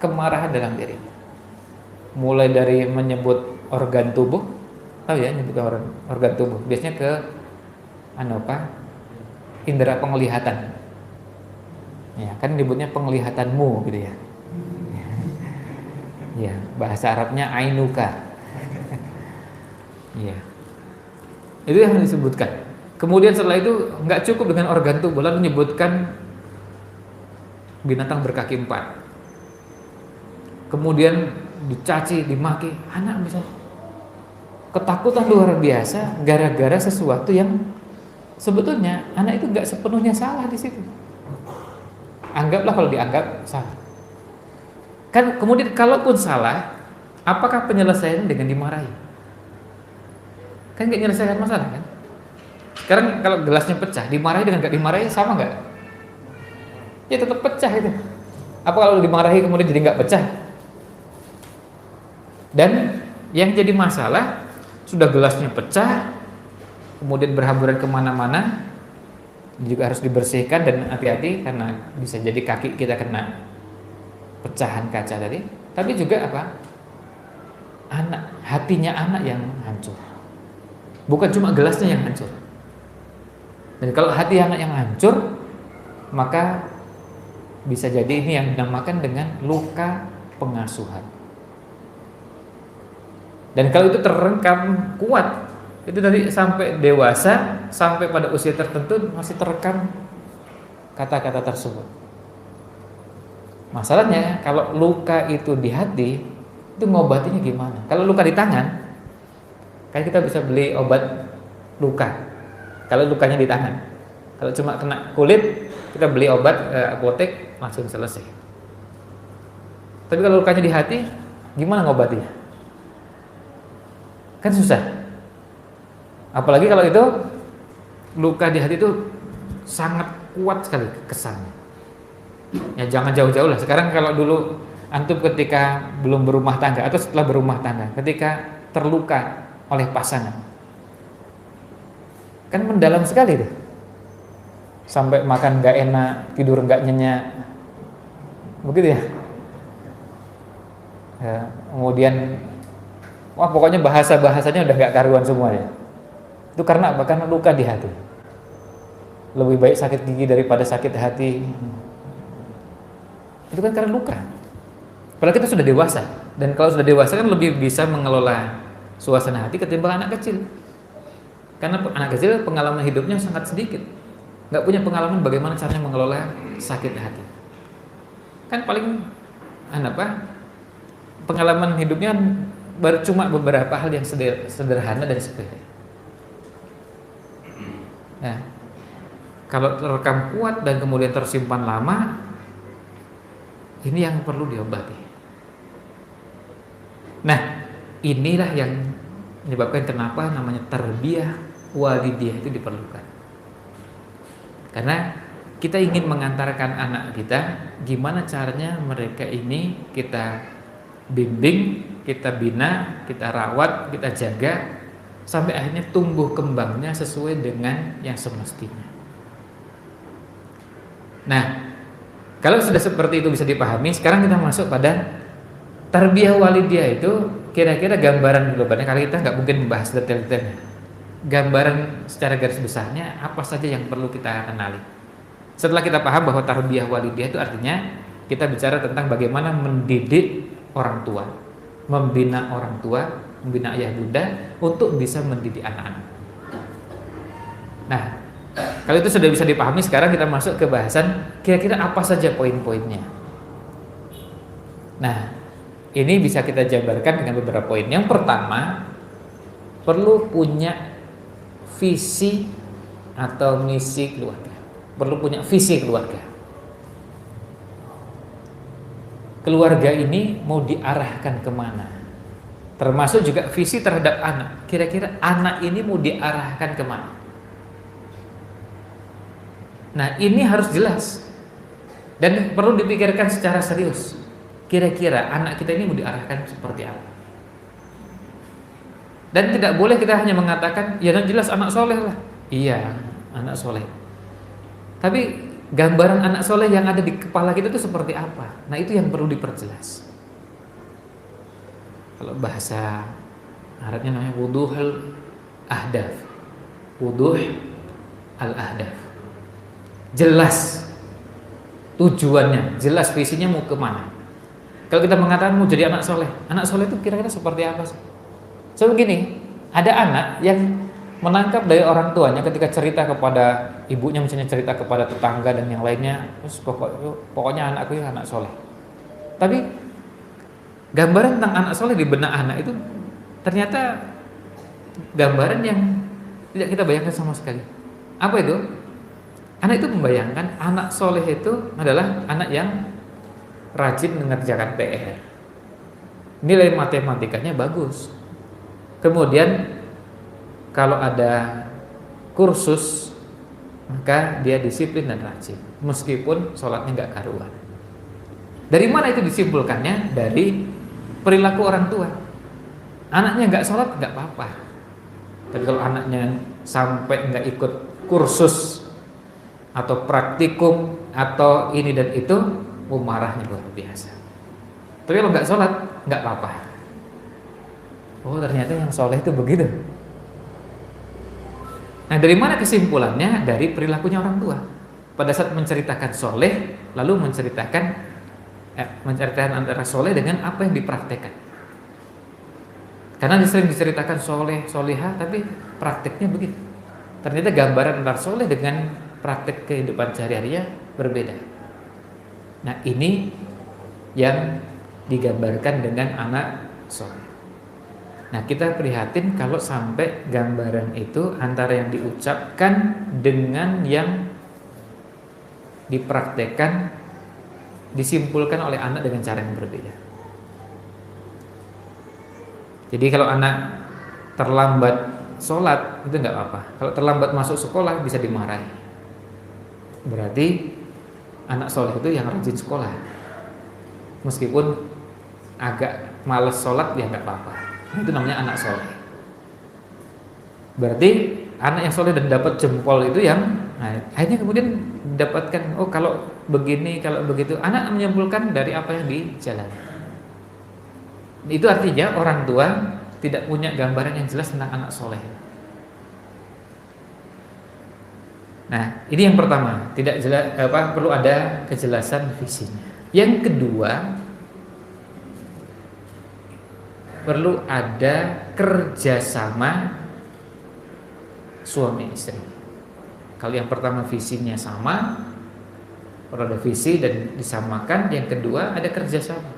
kemarahan dalam diri. Mulai dari menyebut organ tubuh, tahu ya, nyebut organ tubuh, biasanya ke indera penglihatan. Ya, kan nyebutnya penglihatanmu gitu ya. Ya, bahasa Arabnya ainuka. Ya. Itu yang disebutkan. Kemudian setelah itu nggak cukup dengan organ tubuh, lalu menyebutkan binatang berkaki 4. Kemudian dicaci, dimaki, anak bisa ketakutan luar biasa gara-gara sesuatu yang sebetulnya anak itu nggak sepenuhnya salah di situ. Anggaplah kalau dianggap salah. Kan kemudian kalaupun salah, apakah penyelesaiannya dengan dimarahi? Kan nggak menyelesaikan masalah kan? Sekarang kalau gelasnya pecah, dimarahi dengan nggak dimarahi sama nggak? Ya tetap pecah itu. Apa kalau dimarahi kemudian jadi nggak pecah? Dan yang jadi masalah sudah gelasnya pecah, kemudian berhamburan kemana-mana, juga harus dibersihkan dan hati-hati karena bisa jadi kaki kita kena pecahan kaca tadi. Tapi juga hatinya anak yang hancur. Bukan cuma gelasnya yang hancur. Dan kalau hati anak yang hancur, maka bisa jadi ini yang dinamakan dengan luka pengasuhan. Dan kalau itu terrekam kuat, itu tadi sampai dewasa, sampai pada usia tertentu masih terekam kata-kata tersebut. Masalahnya kalau luka itu di hati, itu ngobatinya gimana? Kalau luka di tangan, kan kita bisa beli obat luka. Kalau lukanya di tangan, kalau cuma kena kulit, kita beli obat apotek langsung selesai. Tapi kalau lukanya di hati, gimana ngobatinya? Kan susah. Apalagi kalau itu luka di hati itu sangat kuat sekali kesannya. Ya jangan jauh-jauh lah. Sekarang kalau dulu antum ketika belum berumah tangga atau setelah berumah tangga, ketika terluka oleh pasangan, kan mendalam sekali tuh. Sampai makan nggak enak, tidur nggak nyenyak, begitu ya. Kemudian, pokoknya bahasanya udah nggak karuan semua ya. Itu karena apa? Karena luka di hati. Lebih baik sakit gigi daripada sakit hati. Itu kan karena luka. Padahal kita sudah dewasa, dan kalau sudah dewasa kan lebih bisa mengelola suasana hati ketimbang anak kecil. Karena anak kecil pengalaman hidupnya sangat sedikit, nggak punya pengalaman bagaimana caranya mengelola sakit hati. Kan paling pengalaman hidupnya baru cuma beberapa hal yang sederhana dan sepele. Nah, kalau terekam kuat dan kemudian tersimpan lama, ini yang perlu diobati. Nah, inilah yang menyebabkan kenapa namanya tarbiyah walidiyah itu diperlukan. Karena kita ingin mengantarkan anak kita, gimana caranya mereka ini kita bimbing, kita bina, kita rawat, kita jaga, sampai akhirnya tumbuh kembangnya sesuai dengan yang semestinya. Nah, kalau sudah seperti itu bisa dipahami, sekarang kita masuk pada tarbiyah walidiyah itu kira-kira gambaran dulu. Karena kita nggak mungkin membahas detail-detailnya. Gambaran secara garis besarnya apa saja yang perlu kita kenali. Setelah kita paham bahwa tarbiyah walidiyah itu artinya kita bicara tentang bagaimana mendidik orang tua, membina orang tua, membina ayah bunda untuk bisa mendidik anak-anak. Nah, kalau itu sudah bisa dipahami, sekarang kita masuk ke bahasan kira-kira apa saja poin-poinnya. Nah, ini bisa kita jabarkan dengan beberapa poin. Yang pertama, perlu punya visi atau misi keluarga. Perlu punya visi keluarga. Keluarga ini mau diarahkan kemana? Termasuk juga visi terhadap anak. Kira-kira anak ini mau diarahkan kemana? Nah, ini harus jelas dan perlu dipikirkan secara serius. Kira-kira anak kita ini mau diarahkan seperti apa? Dan tidak boleh kita hanya mengatakan, ya jelas anak soleh lah. Iya, anak soleh. Tapi gambaran anak soleh yang ada di kepala kita itu seperti apa? Nah, itu yang perlu diperjelas. Kalau bahasa Arabnya namanya wuduhul ahdaf. Wuduh al-ahdaf. Jelas tujuannya, jelas visinya mau kemana. Kalau kita mengatakan mau jadi anak soleh itu kira-kira seperti apa sih? So begini, ada anak yang menangkap dari orang tuanya ketika cerita kepada ibunya, misalnya cerita kepada tetangga dan yang lainnya, terus pokoknya anakku ya anak soleh. Tapi gambaran tentang anak soleh di benak anak itu ternyata gambaran yang tidak kita bayangkan sama sekali. Apa itu? Anak itu membayangkan anak soleh itu adalah anak yang rajin mengerjakan PR, nilai matematikanya bagus. Kemudian kalau ada kursus maka dia disiplin dan rajin, meskipun sholatnya nggak karuan. Dari mana itu disimpulkannya? Dari perilaku orang tua. Anaknya nggak sholat nggak apa-apa, tapi kalau anaknya sampai nggak ikut kursus atau praktikum atau ini dan itu, marahnya luar biasa. Tapi kalau nggak sholat nggak apa-apa. Oh, ternyata yang soleh itu begitu. Nah, dari mana kesimpulannya? Dari perilakunya orang tua. Pada saat menceritakan soleh, lalu menceritakan antara soleh dengan apa yang dipraktekkan. Karena sering diceritakan soleh, solehah, tapi prakteknya begitu. Ternyata gambaran antara soleh dengan praktek kehidupan sehari-harinya berbeda. Nah, ini yang digambarkan dengan anak soleh. Nah, kita prihatin kalau sampai gambaran itu antara yang diucapkan dengan yang dipraktekkan disimpulkan oleh anak dengan cara yang berbeda. Jadi kalau anak terlambat sholat itu nggak apa-apa. Kalau terlambat masuk sekolah bisa dimarahi. Berarti anak soleh itu yang rajin sekolah. Meskipun agak males sholat ya nggak apa-apa. Itu namanya anak soleh. Berarti anak yang soleh dan dapat jempol itu yang akhirnya kemudian dapatkan, oh kalau begini, kalau begitu. Anak menyimpulkan dari apa yang dijalani. Itu artinya orang tua tidak punya gambaran yang jelas tentang anak soleh. Nah, ini yang pertama, tidak jelas perlu ada kejelasan visinya. Yang kedua, perlu ada kerjasama suami istri. Kalau yang pertama visinya sama, perlu ada visi dan disamakan. Yang kedua ada kerjasama.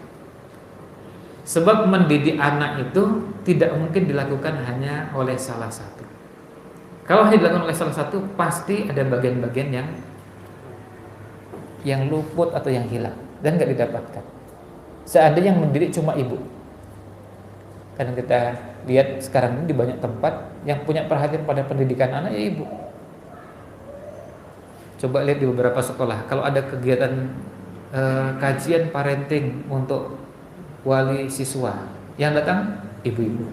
Sebab mendidik anak itu tidak mungkin dilakukan hanya oleh salah satu. Kalau hanya dilakukan oleh salah satu, pasti ada bagian-bagian yang luput atau yang hilang dan nggak didapatkan. Seandainya yang mendidik cuma ibu. Karena kita lihat sekarang ini di banyak tempat yang punya perhatian pada pendidikan anak ya ibu. Coba lihat di beberapa sekolah, kalau ada kegiatan kajian parenting untuk wali siswa, yang datang ibu-ibu.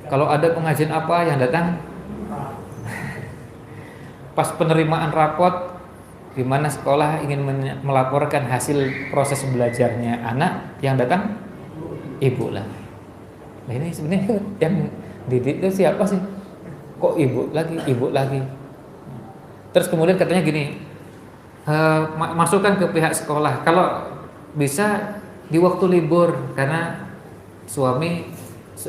Kalau ada pengajian apa, yang datang pas penerimaan rapot di mana sekolah ingin melaporkan hasil proses belajarnya anak, yang datang ibu lah. Nah, ini sebenarnya yang didik itu siapa sih? Kok ibu lagi? Terus kemudian katanya gini, masukkan ke pihak sekolah kalau bisa di waktu libur, karena suami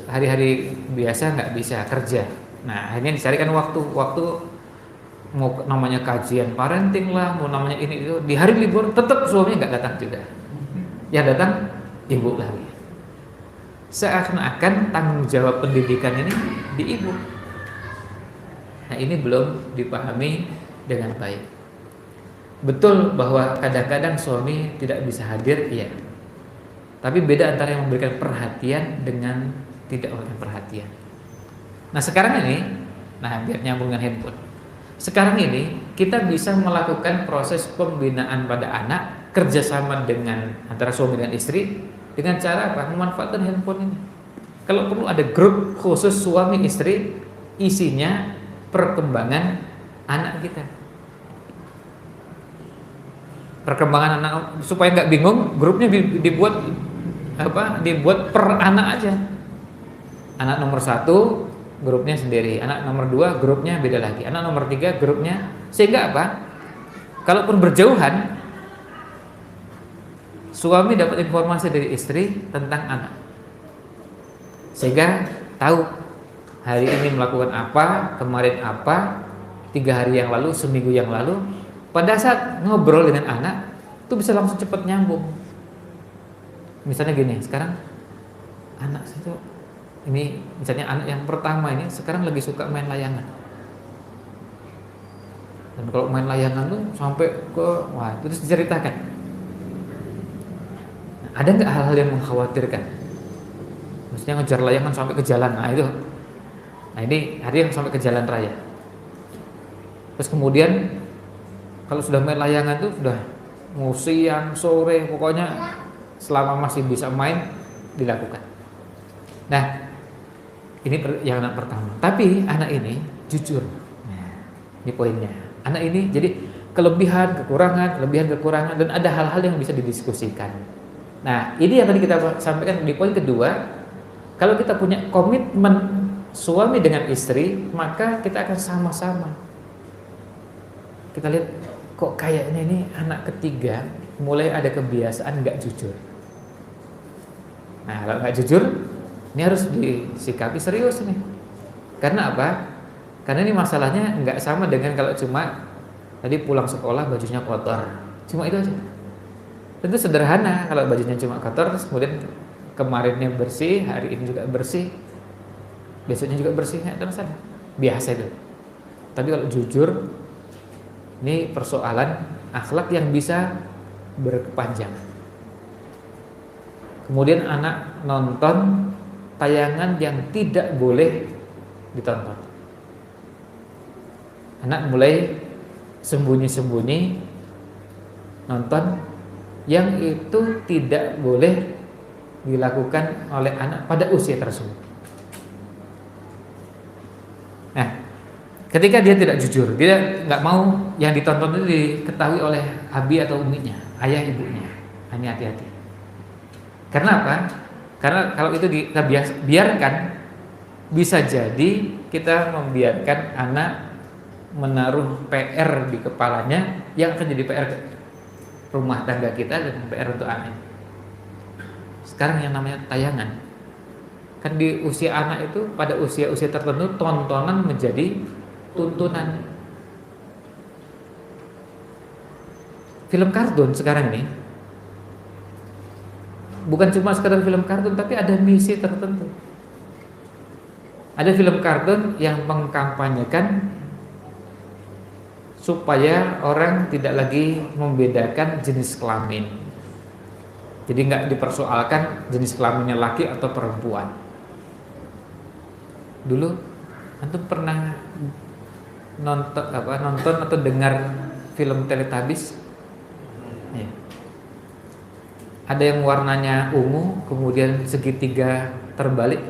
hari-hari biasa nggak bisa kerja. Nah, akhirnya dicarikan waktu mau namanya kajian parenting lah, mau namanya ini itu, di hari libur tetap suaminya nggak datang juga. Yang datang ibu lagi. Seakan-akan tanggung jawab pendidikan ini di ibu. Nah, ini belum dipahami dengan baik. Betul bahwa kadang-kadang suami tidak bisa hadir, iya. Tapi beda antara yang memberikan perhatian dengan tidak memberikan perhatian. Nah, sekarang ini, biar nyambung dengan handphone. Sekarang ini kita bisa melakukan proses pembinaan pada anak kerjasama dengan antara suami dan istri dengan cara apa? Memanfaatkan handphone ini. Kalau perlu ada grup khusus suami istri, isinya perkembangan anak kita. Perkembangan anak supaya nggak bingung, grupnya dibuat apa? Dibuat per anak aja. Anak nomor 1 grupnya sendiri, anak nomor 2 grupnya beda lagi, anak nomor 3 grupnya, sehingga apa? Kalaupun berjauhan, suami dapat informasi dari istri tentang anak, sehingga tahu hari ini melakukan apa, kemarin apa, 3 hari yang lalu, seminggu yang lalu. Pada saat ngobrol dengan anak itu bisa langsung cepat nyambung. Misalnya gini, sekarang anak itu ini, misalnya anak yang pertama ini sekarang lagi suka main layangan. Dan kalau main layangan tuh sampai ke, wah, terus diceritakan. Nah, ada nggak hal-hal yang mengkhawatirkan? Maksudnya ngejar layangan sampai ke jalan, nah itu. Nah ini ada yang sampai ke jalan raya. Terus kemudian kalau sudah main layangan tuh sudah mau siang, sore, pokoknya selama masih bisa main dilakukan. Nah, ini yang anak pertama. Tapi anak ini jujur. Nah, ini poinnya. Anak ini jadi kelebihan, kekurangan, dan ada hal-hal yang bisa didiskusikan. Nah, ini yang tadi kita sampaikan di poin kedua. Kalau kita punya komitmen suami dengan istri, maka kita akan sama-sama. Kita lihat kok kayaknya ini anak ketiga mulai ada kebiasaan nggak jujur. Nah, kalau nggak jujur, ini harus disikapi serius nih. Karena apa? Karena ini masalahnya nggak sama dengan kalau cuma tadi pulang sekolah bajunya kotor. Cuma itu aja. Tentu sederhana kalau bajunya cuma kotor, terus kemudian kemarinnya bersih, hari ini juga bersih, besoknya juga bersih, nggak ada masalah. Biasa itu. Tapi kalau jujur, ini persoalan akhlak yang bisa berkepanjangan. Kemudian anak nonton tayangan yang tidak boleh ditonton. Anak mulai sembunyi-sembunyi nonton yang itu tidak boleh dilakukan oleh anak pada usia tersebut. Nah, ketika dia tidak jujur, dia nggak mau yang ditonton itu diketahui oleh abi atau uminya, ayah ibunya. Ini hati-hati. Karena apa? Karena kalau itu kita biarkan, bisa jadi kita membiarkan anak menaruh PR di kepalanya yang akan jadi PR rumah tangga kita dan PR untuk anak. Sekarang yang namanya tayangan, kan di usia anak itu pada usia-usia tertentu tontonan menjadi tuntunan. Film kartun sekarang ini bukan cuma sekedar film kartun, tapi ada misi tertentu. Ada film kartun yang mengkampanyekan supaya orang tidak lagi membedakan jenis kelamin. Jadi nggak dipersoalkan jenis kelaminnya laki atau perempuan. Dulu antum pernah nonton atau dengar film Teletubbies? Ya. Ada yang warnanya ungu, kemudian segitiga terbalik.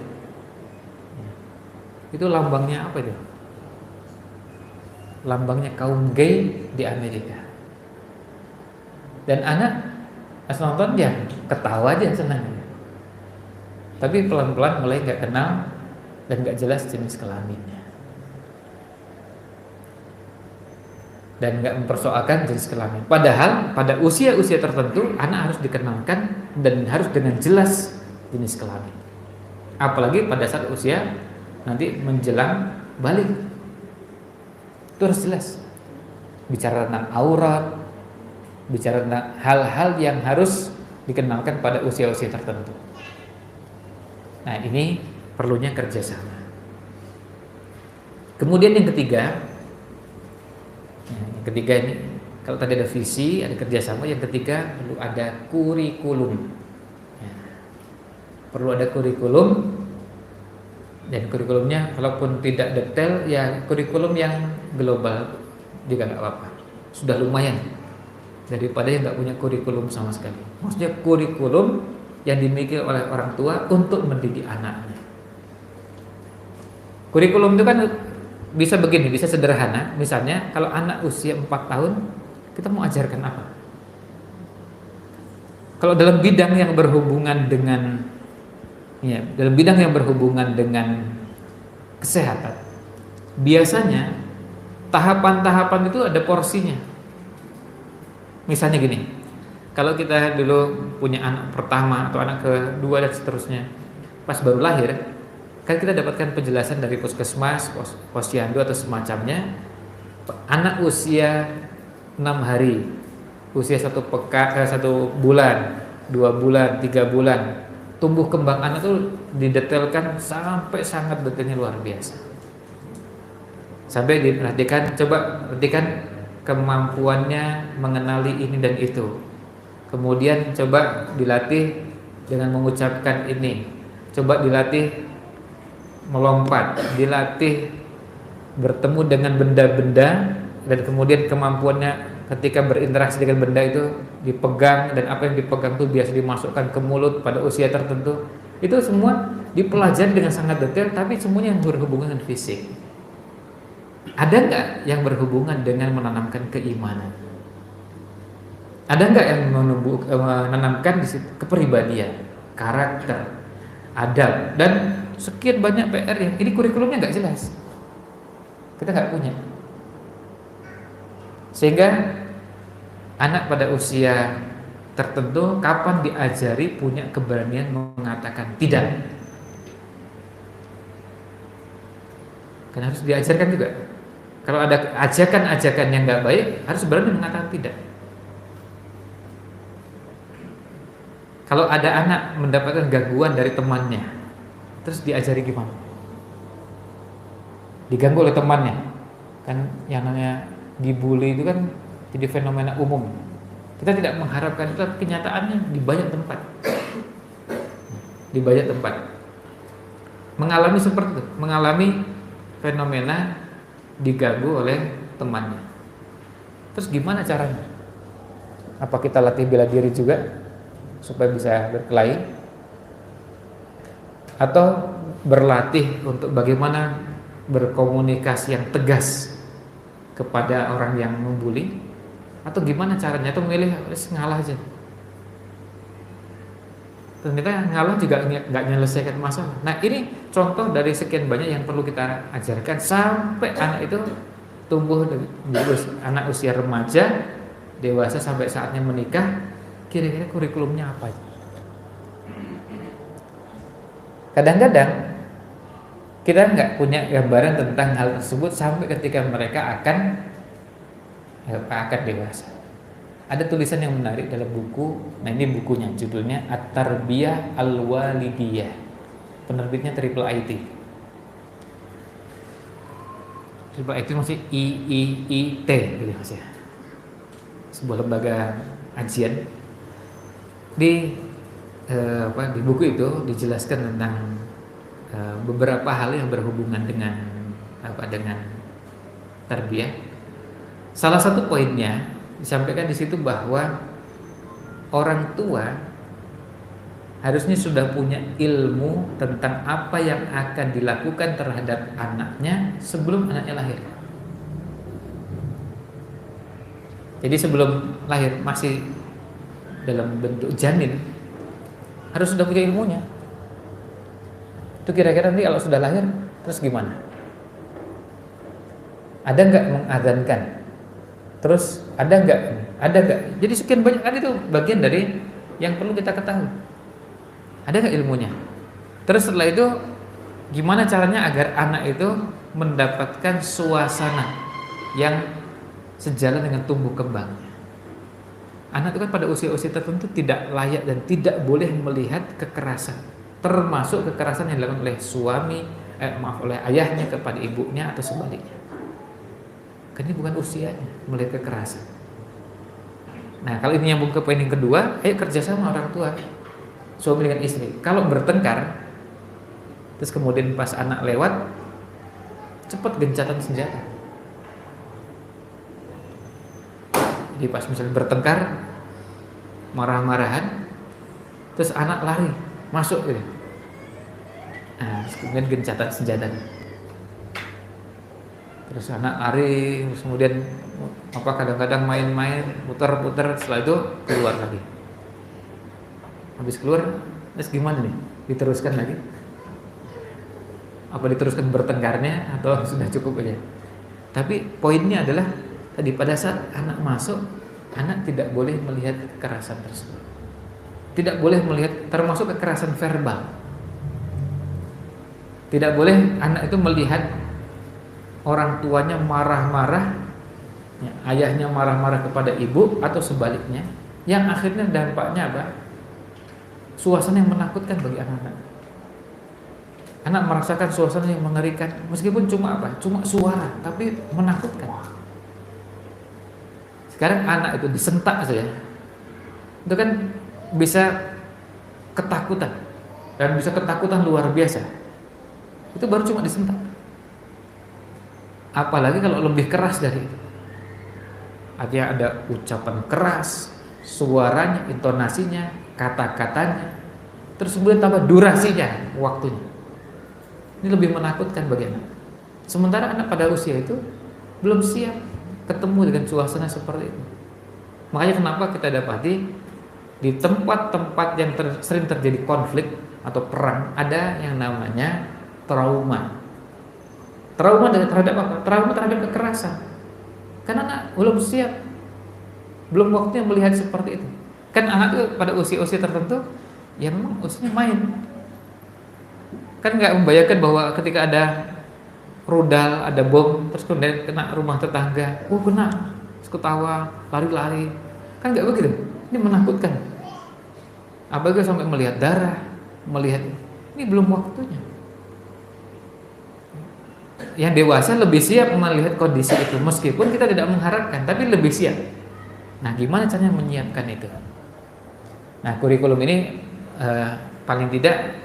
Itu lambangnya apa itu? Lambangnya kaum gay di Amerika. Dan anak pas nonton ya ketawa aja senang. Tapi pelan-pelan mulai nggak kenal dan nggak jelas jenis kelaminnya. Dan nggak mempersoalkan jenis kelamin. Padahal pada usia-usia tertentu anak harus dikenalkan dan harus dengan jelas jenis kelamin. Apalagi pada saat usia nanti menjelang balik, itu harus jelas. Bicara tentang aurat, bicara tentang hal-hal yang harus dikenalkan pada usia-usia tertentu. Nah, ini perlunya kerjasama. Kemudian yang ketiga ini, kalau tadi ada visi, ada kerjasama, yang ketiga perlu ada kurikulum. Ya, perlu ada kurikulum, dan kurikulumnya walaupun tidak detail, ya kurikulum yang global juga nggak apa-apa, sudah lumayan daripada yang nggak punya kurikulum sama sekali. Maksudnya kurikulum yang dimiliki oleh orang tua untuk mendidik anaknya. Kurikulum itu kan bisa begini, bisa sederhana. Misalnya kalau anak usia 4 tahun, kita mau ajarkan apa? Kalau dalam bidang yang berhubungan dengan kesehatan, biasanya tahapan-tahapan itu ada porsinya. Misalnya gini, kalau kita dulu punya anak pertama atau anak kedua dan seterusnya, pas baru lahir, kan kita dapatkan penjelasan dari puskesmas, posyandu atau semacamnya. Anak usia 6 hari, usia 1 bulan, 2 bulan, 3 bulan, tumbuh kembang anak itu didetailkan sampai sangat detailnya luar biasa. Sampai diperhatikan, coba perhatikan kemampuannya mengenali ini dan itu. Kemudian coba dilatih dengan mengucapkan ini. Coba dilatih melompat, dilatih bertemu dengan benda-benda, dan kemudian kemampuannya ketika berinteraksi dengan benda itu dipegang, dan apa yang dipegang itu biasa dimasukkan ke mulut pada usia tertentu. Itu semua dipelajari dengan sangat detail, tapi semuanya yang berhubungan dengan fisik. Ada nggak yang berhubungan dengan menanamkan keimanan? Ada nggak yang menanamkan di situ kepribadian, karakter, adab, dan sekian banyak PR yang ini kurikulumnya nggak jelas. Kita nggak punya. Sehingga anak pada usia tertentu kapan diajari punya keberanian mengatakan tidak. Karena harus diajarkan juga. Kalau ada ajakan-ajakan yang nggak baik, harus berani mengatakan tidak. Kalau ada anak mendapatkan gangguan dari temannya, terus diajari gimana? Diganggu oleh temannya, kan yang namanya dibully itu kan jadi fenomena umum. Kita tidak mengharapkan itu, kenyataannya di banyak tempat. Di banyak tempat mengalami seperti itu, mengalami fenomena diganggu oleh temannya. Terus gimana caranya? Apa kita latih bela diri juga supaya bisa berkelahi? Atau berlatih untuk bagaimana berkomunikasi yang tegas kepada orang yang membuli? Atau gimana caranya? Atau memilih ngalah aja? Ternyata ngalah juga nggak menyelesaikan masalah. Nah, ini contoh dari sekian banyak yang perlu kita ajarkan sampai anak itu tumbuh anak usia remaja, dewasa, sampai saatnya menikah. Kira-kira kurikulumnya apa? Kadang-kadang kita nggak punya gambaran tentang hal tersebut sampai ketika mereka akan dewasa. Ada tulisan yang menarik dalam buku. Nah, ini bukunya, judulnya At-Tarbiyah Al-Walidiyah. Penerbitnya Triple IT. Triple IT masih IIIT gitu Mas ya. Sebuah lembaga ajian. Di buku itu dijelaskan tentang beberapa hal yang berhubungan dengan tarbiyah. Salah satu poinnya disampaikan di situ bahwa orang tua harusnya sudah punya ilmu tentang apa yang akan dilakukan terhadap anaknya sebelum anaknya lahir. Jadi sebelum lahir, masih dalam bentuk janin, harus sudah punya ilmunya. Itu kira-kira nanti kalau sudah lahir terus gimana? Ada nggak mengadzankan? Terus ada nggak? Jadi sekian banyak kan, itu bagian dari yang perlu kita ketahui. Ada nggak ilmunya? Terus setelah itu gimana caranya agar anak itu mendapatkan suasana yang sejalan dengan tumbuh kembangnya? Anak itu kan pada usia-usia tertentu tidak layak dan tidak boleh melihat kekerasan, termasuk kekerasan yang dilakukan oleh oleh ayahnya kepada ibunya atau sebaliknya. Karena ini bukan usianya melihat kekerasan. Nah, kalau ini nyambung ke poin yang kedua, ayo kerjasama orang tua, suami dengan istri. Kalau bertengkar, terus kemudian pas anak lewat, cepat gencatan senjata. Jadi pas misalnya bertengkar, marah-marahan, terus anak lari masuk gitu. Nah, kemudian gencatan senjata. Terus anak lari, terus kemudian kadang-kadang main-main, putar-putar, setelah itu keluar lagi. Habis keluar, terus gimana nih? Diteruskan lagi? Apa diteruskan bertengkarnya atau sudah cukup aja? Tapi poinnya adalah tadi pada saat anak masuk, anak tidak boleh melihat kekerasan tersebut. Tidak boleh melihat, termasuk kekerasan verbal. Tidak boleh anak itu melihat orang tuanya marah-marah, ya, ayahnya marah-marah kepada ibu atau sebaliknya, yang akhirnya dampaknya apa? Suasana yang menakutkan bagi anak-anak. Anak merasakan suasana yang mengerikan, meskipun cuma apa? Cuma suara, tapi menakutkan. Sekarang anak itu disentak saja, itu kan bisa ketakutan, dan bisa ketakutan luar biasa. Itu baru cuma disentak. Apalagi kalau lebih keras dari itu. Artinya ada ucapan keras, suaranya, intonasinya, kata-katanya, terus kemudian tambah durasinya, waktunya. Ini lebih menakutkan bagi anak. Sementara anak pada usia itu belum siap ketemu dengan suasana seperti itu. Makanya kenapa kita dapati di tempat-tempat yang sering terjadi konflik atau perang, ada yang namanya trauma. Trauma terhadap apa? Trauma terhadap kekerasan. Karena anak belum siap, belum waktunya melihat seperti itu. Kan anak itu pada usia-usia tertentu, ya memang usianya main. Kan nggak membayangkan bahwa ketika ada rudal, ada bom, terus kemudian kena rumah tetangga, kena, terus ketawa, lari-lari. Kan nggak begitu. Ini menakutkan. Apalagi sampai melihat darah, melihat ini belum waktunya. Yang dewasa lebih siap melihat kondisi itu, meskipun kita tidak mengharapkan, tapi lebih siap. Nah, gimana caranya menyiapkan itu? Nah, kurikulum ini paling tidak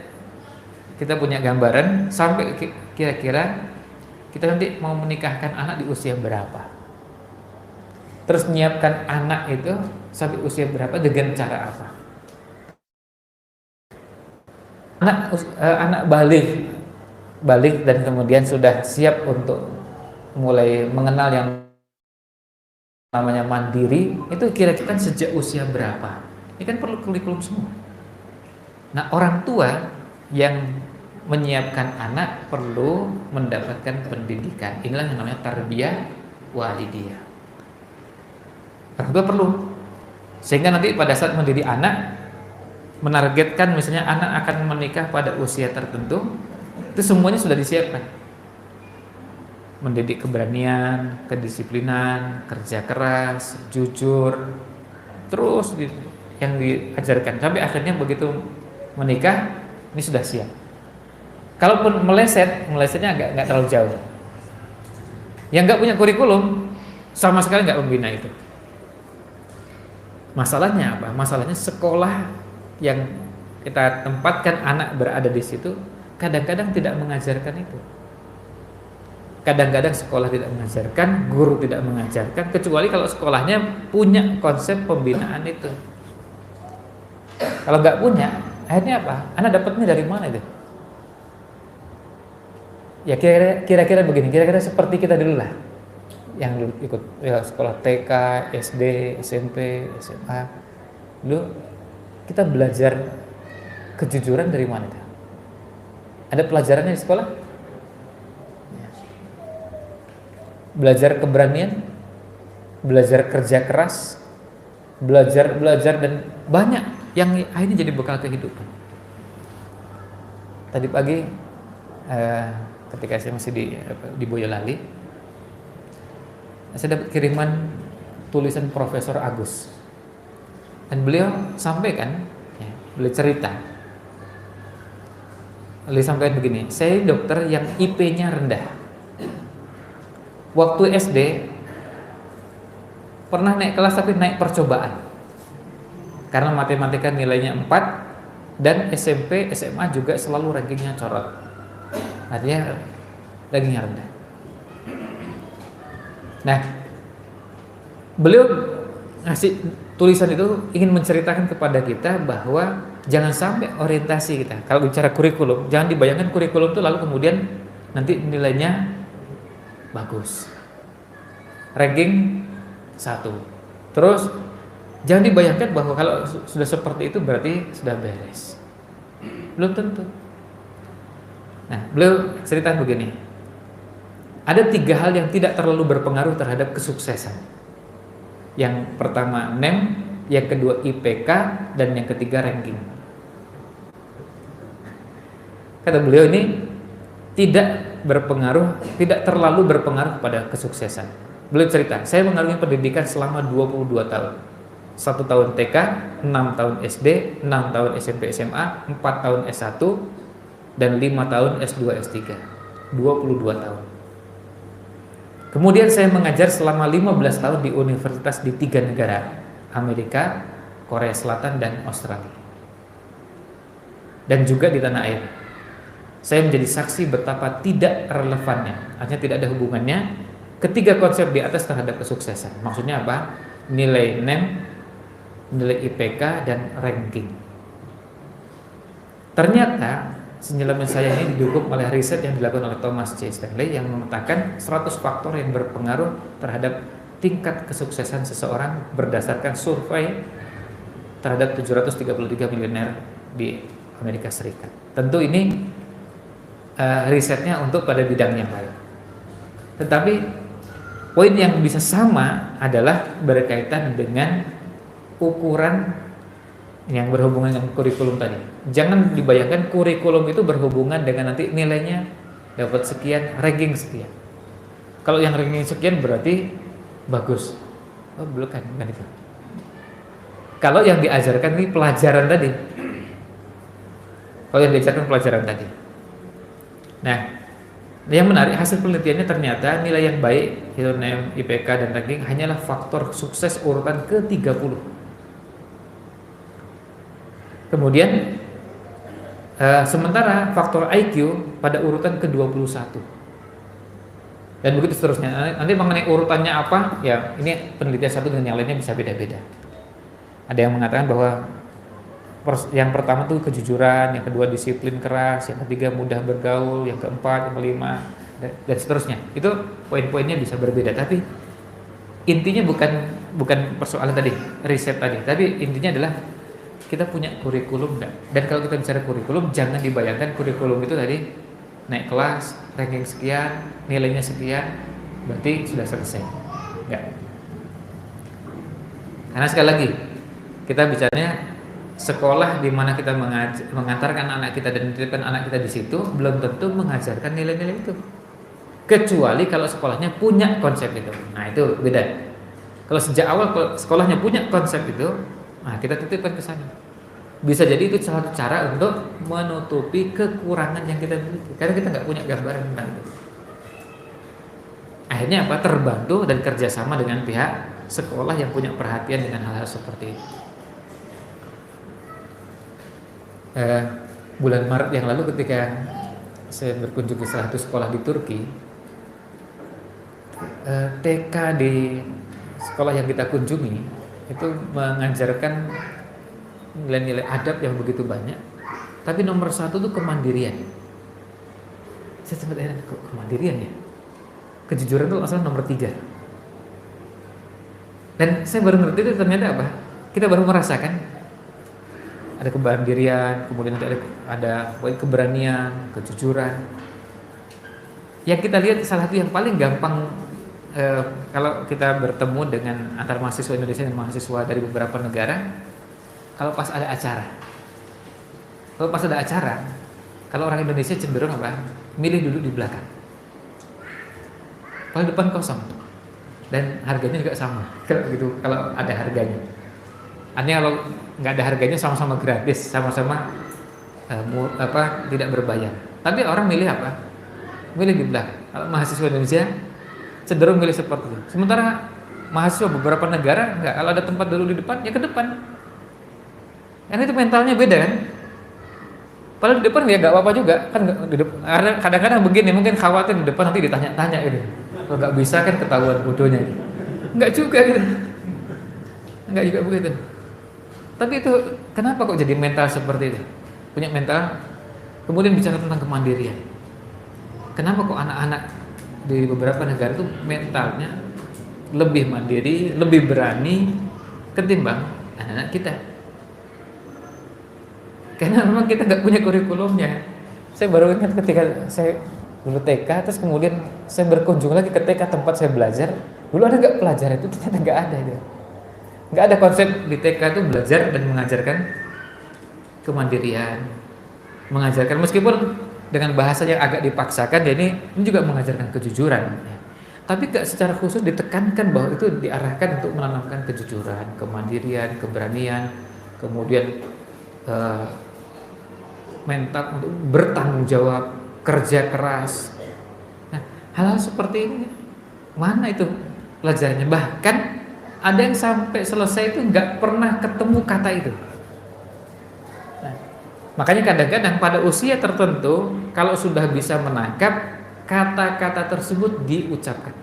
kita punya gambaran sampai kira-kira kita nanti mau menikahkan anak di usia berapa. Terus menyiapkan anak itu sampai usia berapa dengan cara apa? Anak balik dan kemudian sudah siap untuk mulai mengenal yang namanya mandiri, itu kira-kira sejak usia berapa? Ini kan perlu kurikulum semua. Nah, orang tua yang menyiapkan anak perlu mendapatkan pendidikan. Inilah yang namanya tarbiyah walidiyah. Orang tua perlu, sehingga nanti pada saat mendidik anak, menargetkan misalnya anak akan menikah pada usia tertentu, itu semuanya sudah disiapkan. Mendidik keberanian, kedisiplinan, kerja keras, jujur, terus yang diajarkan sampai akhirnya begitu menikah ini sudah siap. Kalaupun melesetnya nggak terlalu jauh. Yang nggak punya kurikulum sama sekali nggak membina itu. Masalahnya apa? Masalahnya sekolah yang kita tempatkan anak berada di situ kadang-kadang tidak mengajarkan itu. Kadang-kadang sekolah tidak mengajarkan, guru tidak mengajarkan, kecuali kalau sekolahnya punya konsep pembinaan itu. Kalau nggak punya, akhirnya apa? Anak dapatnya dari mana itu? Ya kira-kira begini, kira-kira seperti kita dulu lah, yang dulu ikut ya, sekolah TK, SD, SMP, SMA. Dulu kita belajar kejujuran dari mana? Ada pelajarannya di sekolah? Belajar keberanian, belajar kerja keras, belajar dan banyak yang akhirnya jadi bekal kehidupan. Tadi pagi ketika saya masih di Boyolali, saya dapat kiriman tulisan Profesor Agus, dan beliau sampaikan, beliau cerita, beliau sampaikan begini, saya dokter yang IP-nya rendah. Waktu SD pernah naik kelas tapi naik percobaan karena matematika nilainya 4, dan SMP, SMA juga selalu rankingnya corot, artinya rankingnya rendah. Nah, beliau ngasih tulisan itu ingin menceritakan kepada kita bahwa jangan sampai orientasi kita kalau bicara kurikulum, jangan dibayangkan kurikulum itu lalu kemudian nanti nilainya bagus, ranking 1. Terus jangan dibayangkan bahwa kalau sudah seperti itu berarti sudah beres. Belum tentu. Nah, beliau cerita begini. Ada 3 hal yang tidak terlalu berpengaruh terhadap kesuksesan. Yang pertama NEM, yang kedua IPK, dan yang ketiga ranking. Kata beliau ini tidak terlalu berpengaruh pada kesuksesan. Beliau cerita, saya mengarungi pendidikan selama 22 tahun. 1 tahun TK, 6 tahun SD, 6 tahun SMP SMA, 4 tahun S1, dan 5 tahun S2 S3. 22 tahun. Kemudian saya mengajar selama 15 tahun di universitas di 3 negara, Amerika, Korea Selatan, dan Australia. Dan juga di tanah air. Saya menjadi saksi betapa tidak relevannya, artinya tidak ada hubungannya ketiga konsep di atas terhadap kesuksesan. Maksudnya apa? Nilai NEM, nilai IPK, dan ranking. Ternyata penyelaman saya ini didukung oleh riset yang dilakukan oleh Thomas J. Stanley yang memetakan 100 faktor yang berpengaruh terhadap tingkat kesuksesan seseorang berdasarkan survei terhadap 733 miliuner di Amerika Serikat. Tentu ini risetnya untuk pada bidang yang lain. Tetapi poin yang bisa sama adalah berkaitan dengan ukuran yang berhubungan dengan kurikulum tadi. Jangan dibayangkan kurikulum itu berhubungan dengan nanti nilainya dapat sekian, ranking sekian. Kalau yang ranking sekian berarti bagus. Oh, belum kan itu. Kalau yang diajarkan ini pelajaran tadi. Kalau yang diajarkan pelajaran tadi. Nah, yang menarik hasil penelitiannya ternyata nilai yang baik, NEM, IPK, dan ranking hanyalah faktor sukses urutan ke-30. Kemudian sementara faktor IQ pada urutan ke-21. Dan begitu seterusnya. Nanti mengenai urutannya apa, ya ini penelitian satu dengan yang lainnya bisa beda-beda. Ada yang mengatakan bahwa yang pertama tuh kejujuran, yang kedua disiplin keras, yang ketiga mudah bergaul, yang keempat, yang kelima, dan seterusnya. Itu poin-poinnya bisa berbeda, tapi intinya bukan persoalan tadi, riset tadi, tapi intinya adalah kita punya kurikulum enggak? Dan kalau kita bicara kurikulum, jangan dibayangkan kurikulum itu tadi naik kelas, ranking sekian, nilainya sekian, berarti sudah selesai. Enggak. Karena sekali lagi, kita bicaranya sekolah di mana kita mengantarkan anak kita dan menitipkan anak kita di situ belum tentu mengajarkan nilai-nilai itu. Kecuali kalau sekolahnya punya konsep itu. Nah, itu beda. Kalau sejak awal sekolahnya punya konsep itu, nah kita titipkan ke sana. Bisa jadi itu salah satu cara untuk menutupi kekurangan yang kita miliki karena kita nggak punya gambaran tentang itu. Akhirnya apa? Terbantu dan kerjasama dengan pihak sekolah yang punya perhatian dengan hal-hal seperti itu. Bulan Maret yang lalu ketika saya berkunjung ke salah satu sekolah di Turki, TK di sekolah yang kita kunjungi itu mengajarkan nilai-nilai adab yang begitu banyak, tapi nomor 1 itu kemandirian. Saya sempat heran, kok kemandirian ya? Kejujuran itu asal nomor 3. Dan saya baru ngerti itu ternyata apa? Kita baru merasakan ada kemandirian, kemudian ada keberanian, kejujuran. Yang kita lihat salah satu yang paling gampang kalau kita bertemu dengan antar mahasiswa Indonesia dan mahasiswa dari beberapa negara, kalau pas ada acara. Kalau pas ada acara, kalau orang Indonesia cenderung apa? Milih duduk di belakang. Kalau depan kosong. Dan harganya juga sama. Kalau ada harganya. Artinya kalau nggak ada harganya sama-sama gratis, sama-sama tidak berbayar. Tapi orang milih apa? Milih di belakang. Kalau mahasiswa Indonesia cenderung milih seperti itu. Sementara mahasiswa beberapa negara nggak, kalau ada tempat dulu di depan ya ke depan. Karena itu mentalnya beda kan. Padahal di depan ya nggak apa-apa juga kan. Karena kadang-kadang begini, mungkin khawatir di depan nanti ditanya-tanya gitu. Kalau nggak bisa kan ketahuan bodohnya. Nggak juga gitu. Enggak juga begitu. Tapi itu kenapa kok jadi mental seperti itu? Punya mental, kemudian bicara tentang kemandirian. Kenapa kok anak-anak di beberapa negara itu mentalnya lebih mandiri, lebih berani ketimbang anak-anak kita? Karena memang kita nggak punya kurikulumnya. Saya baru ingat ketika saya dulu TK, terus kemudian saya berkunjung lagi ke TK tempat saya belajar. Dulu ada nggak pelajaran itu? Ternyata nggak ada itu. Nggak ada konsep di TK itu belajar dan mengajarkan kemandirian, mengajarkan meskipun dengan bahasa yang agak dipaksakan, jadi ini juga mengajarkan kejujuran. Tapi nggak secara khusus ditekankan bahwa itu diarahkan untuk menanamkan kejujuran, kemandirian, keberanian, kemudian mental untuk bertanggung jawab, kerja keras. Nah, hal-hal seperti ini mana itu pelajarannya? Bahkan ada yang sampai selesai itu nggak pernah ketemu kata itu. Nah, makanya kadang-kadang pada usia tertentu kalau sudah bisa menangkap kata-kata tersebut diucapkan.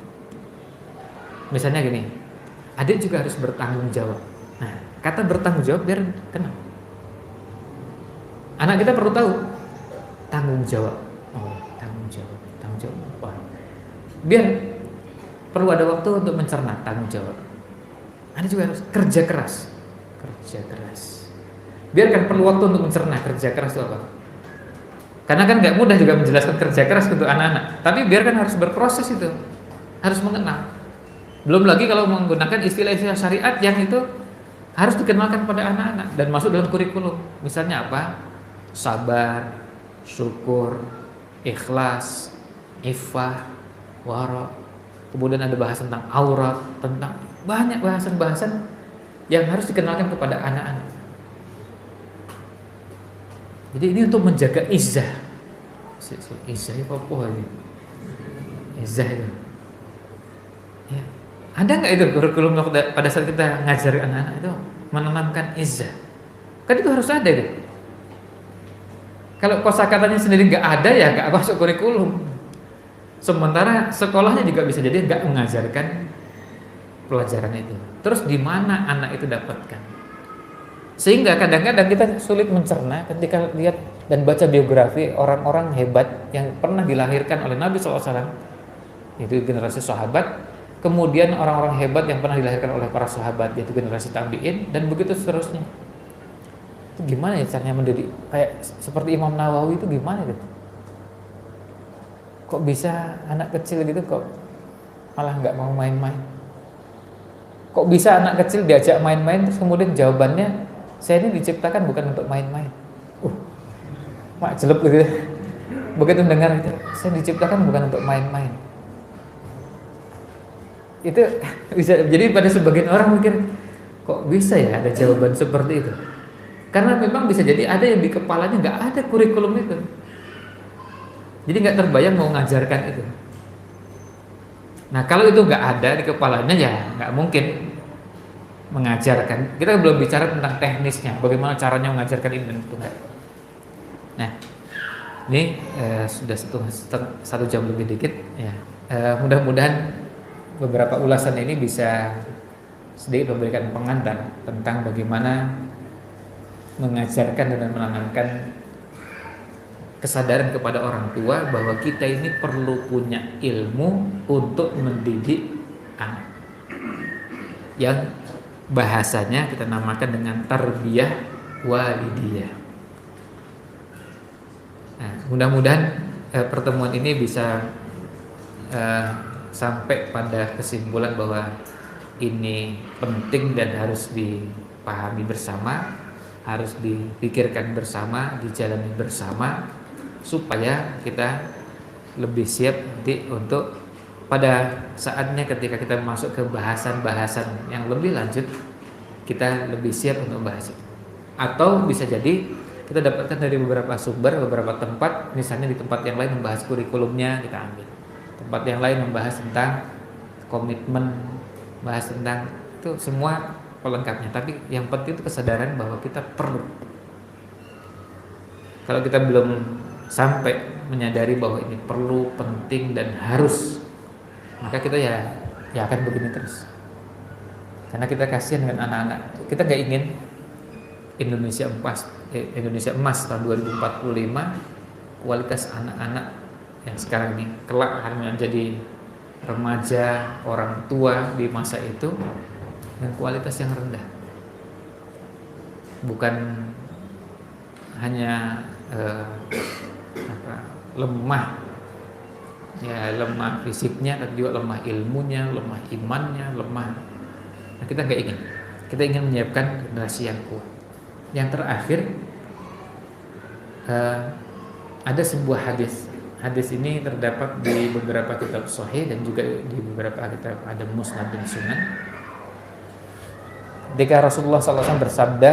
Misalnya gini, adik juga harus bertanggung jawab. Nah, kata bertanggung jawab biar kenal. Anak kita perlu tahu tanggung jawab. Oh, tanggung jawab apa? Biar perlu ada waktu untuk mencerna tanggung jawab. Anda juga harus kerja keras. Biarkan perlu waktu untuk mencerna kerja keras itu apa. Karena kan nggak mudah juga menjelaskan kerja keras untuk anak-anak. Tapi biarkan harus berproses itu, harus mengenal. Belum lagi kalau menggunakan istilah-istilah syariat yang itu harus dikenalkan pada anak-anak dan masuk dalam kurikulum. Misalnya apa? Sabar, syukur, ikhlas, iffah, wara. Kemudian ada bahas tentang aurat, tentang banyak bahasan-bahasan yang harus dikenalkan kepada anak-anak. Jadi ini untuk menjaga izzah. Izzah itu apa ini? Izzah itu. Ya. Ada nggak itu kurikulum pada saat kita ngajar anak-anak itu menanamkan izzah? Kan itu harus ada itu. Kalau kosakatanya sendiri nggak ada ya nggak masuk kurikulum. Sementara sekolahnya juga bisa jadi nggak mengajarkan pelajaran itu. Terus di mana anak itu dapatkan? Sehingga kadang-kadang kita sulit mencerna ketika lihat dan baca biografi orang-orang hebat yang pernah dilahirkan oleh Nabi SAW, yaitu generasi sahabat. Kemudian orang-orang hebat yang pernah dilahirkan oleh para sahabat, yaitu generasi tabi'in, dan begitu seterusnya. Itu gimana ya caranya mendidik? Kayak seperti Imam Nawawi itu gimana gitu? Kok bisa anak kecil gitu kok malah nggak mau main-main? Kok bisa anak kecil diajak main-main terus kemudian jawabannya, saya ini diciptakan bukan untuk main-main. Mak jelek gitu. Begitu mendengar itu, saya diciptakan bukan untuk main-main. Itu bisa jadi pada sebagian orang mikir, kok bisa ya ada jawaban seperti itu? Karena memang bisa jadi ada yang di kepalanya nggak ada kurikulum itu. Jadi nggak terbayang mau mengajarkan itu. Nah kalau itu nggak ada di kepalanya ya nggak mungkin mengajarkan. Kita belum bicara tentang teknisnya, bagaimana caranya mengajarkan ini dan itu enggak. Nah ini sudah satu jam lebih dikit ya. Mudah-mudahan beberapa ulasan ini bisa sedikit memberikan pengantar tentang bagaimana mengajarkan dan menanamkan kesadaran kepada orang tua bahwa kita ini perlu punya ilmu untuk mendidik anak yang bahasanya kita namakan dengan tarbiyah walidiyah. Nah, mudah-mudahan pertemuan ini bisa sampai pada kesimpulan bahwa ini penting dan harus dipahami bersama, harus dipikirkan bersama, dijalani bersama, supaya kita lebih siap untuk pada saatnya ketika kita masuk ke bahasan-bahasan yang lebih lanjut, kita lebih siap untuk membahas itu. Atau bisa jadi kita dapatkan dari beberapa sumber, beberapa tempat, misalnya di tempat yang lain membahas kurikulumnya, kita ambil. Tempat yang lain membahas tentang komitmen, bahas tentang itu semua pelengkapnya. Tapi yang penting itu kesadaran bahwa kita perlu. Kalau kita belum sampai menyadari bahwa ini perlu, penting dan harus, maka kita ya akan begini terus. Karena kita kasihan dengan anak-anak. Kita nggak ingin Indonesia emas tahun 2045 kualitas anak-anak yang sekarang ini kelak akan menjadi remaja, orang tua di masa itu dengan kualitas yang rendah. Bukan hanya lemah fisiknya, tapi juga lemah ilmunya, lemah imannya, lemah. Nah, kita nggak ingin. Kita ingin menyiapkan generasi yang kuat. Yang terakhir, ada sebuah hadis. Hadis ini terdapat di beberapa kitab Sahih dan juga di beberapa kitab ada Musnad dan Sunan. Ketika Rasulullah SAW bersabda,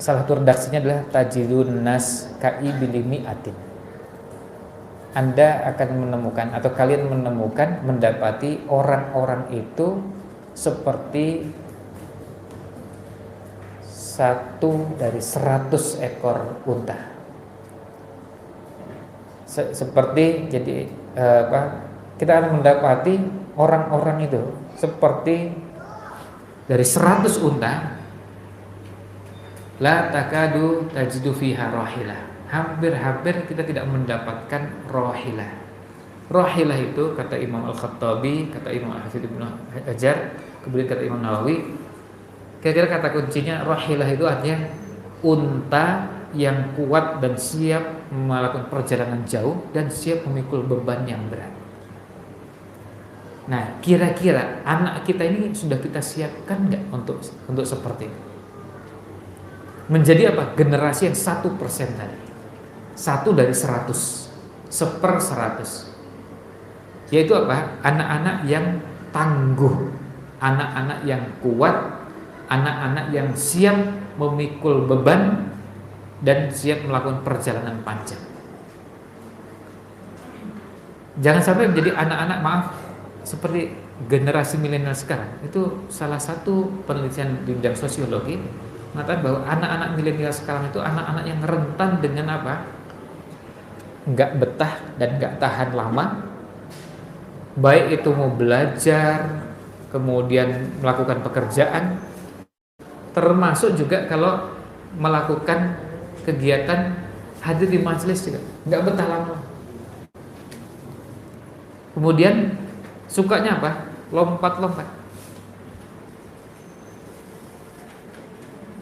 salah satu redaksinya adalah tajidun nas ka'ibilimi atin. Anda akan menemukan atau kalian menemukan, mendapati orang-orang itu seperti satu dari 100 ekor unta. Seperti jadi kita akan mendapati orang-orang itu seperti dari 100 unta, la takadu tajidu fiha rahilah. Hampir-hampir kita tidak mendapatkan rahilah. Rahilah itu kata Imam Al-Khattabi, kata Imam Al-Hafidz Ibnu Hajar, kemudian kata Imam Nawawi, kira-kira kata kuncinya rahilah itu artinya unta yang kuat dan siap melakukan perjalanan jauh dan siap memikul beban yang berat. Nah, kira-kira anak kita ini sudah kita siapkan nggak untuk seperti itu? Menjadi apa? Generasi yang 1% tadi, 1 dari 100, 1/100, yaitu apa? Anak-anak yang tangguh, anak-anak yang kuat, anak-anak yang siap memikul beban dan siap melakukan perjalanan panjang. Jangan sampai menjadi anak-anak, maaf, seperti generasi milenial sekarang. Itu salah satu penelitian di bidang sosiologi mengatakan bahwa anak-anak milenial sekarang itu anak-anak yang rentan dengan apa? Nggak betah dan nggak tahan lama. Baik itu mau belajar, kemudian melakukan pekerjaan, termasuk juga kalau melakukan kegiatan hadir di majelis juga nggak betah lama. Kemudian sukanya apa? Lompat-lompat.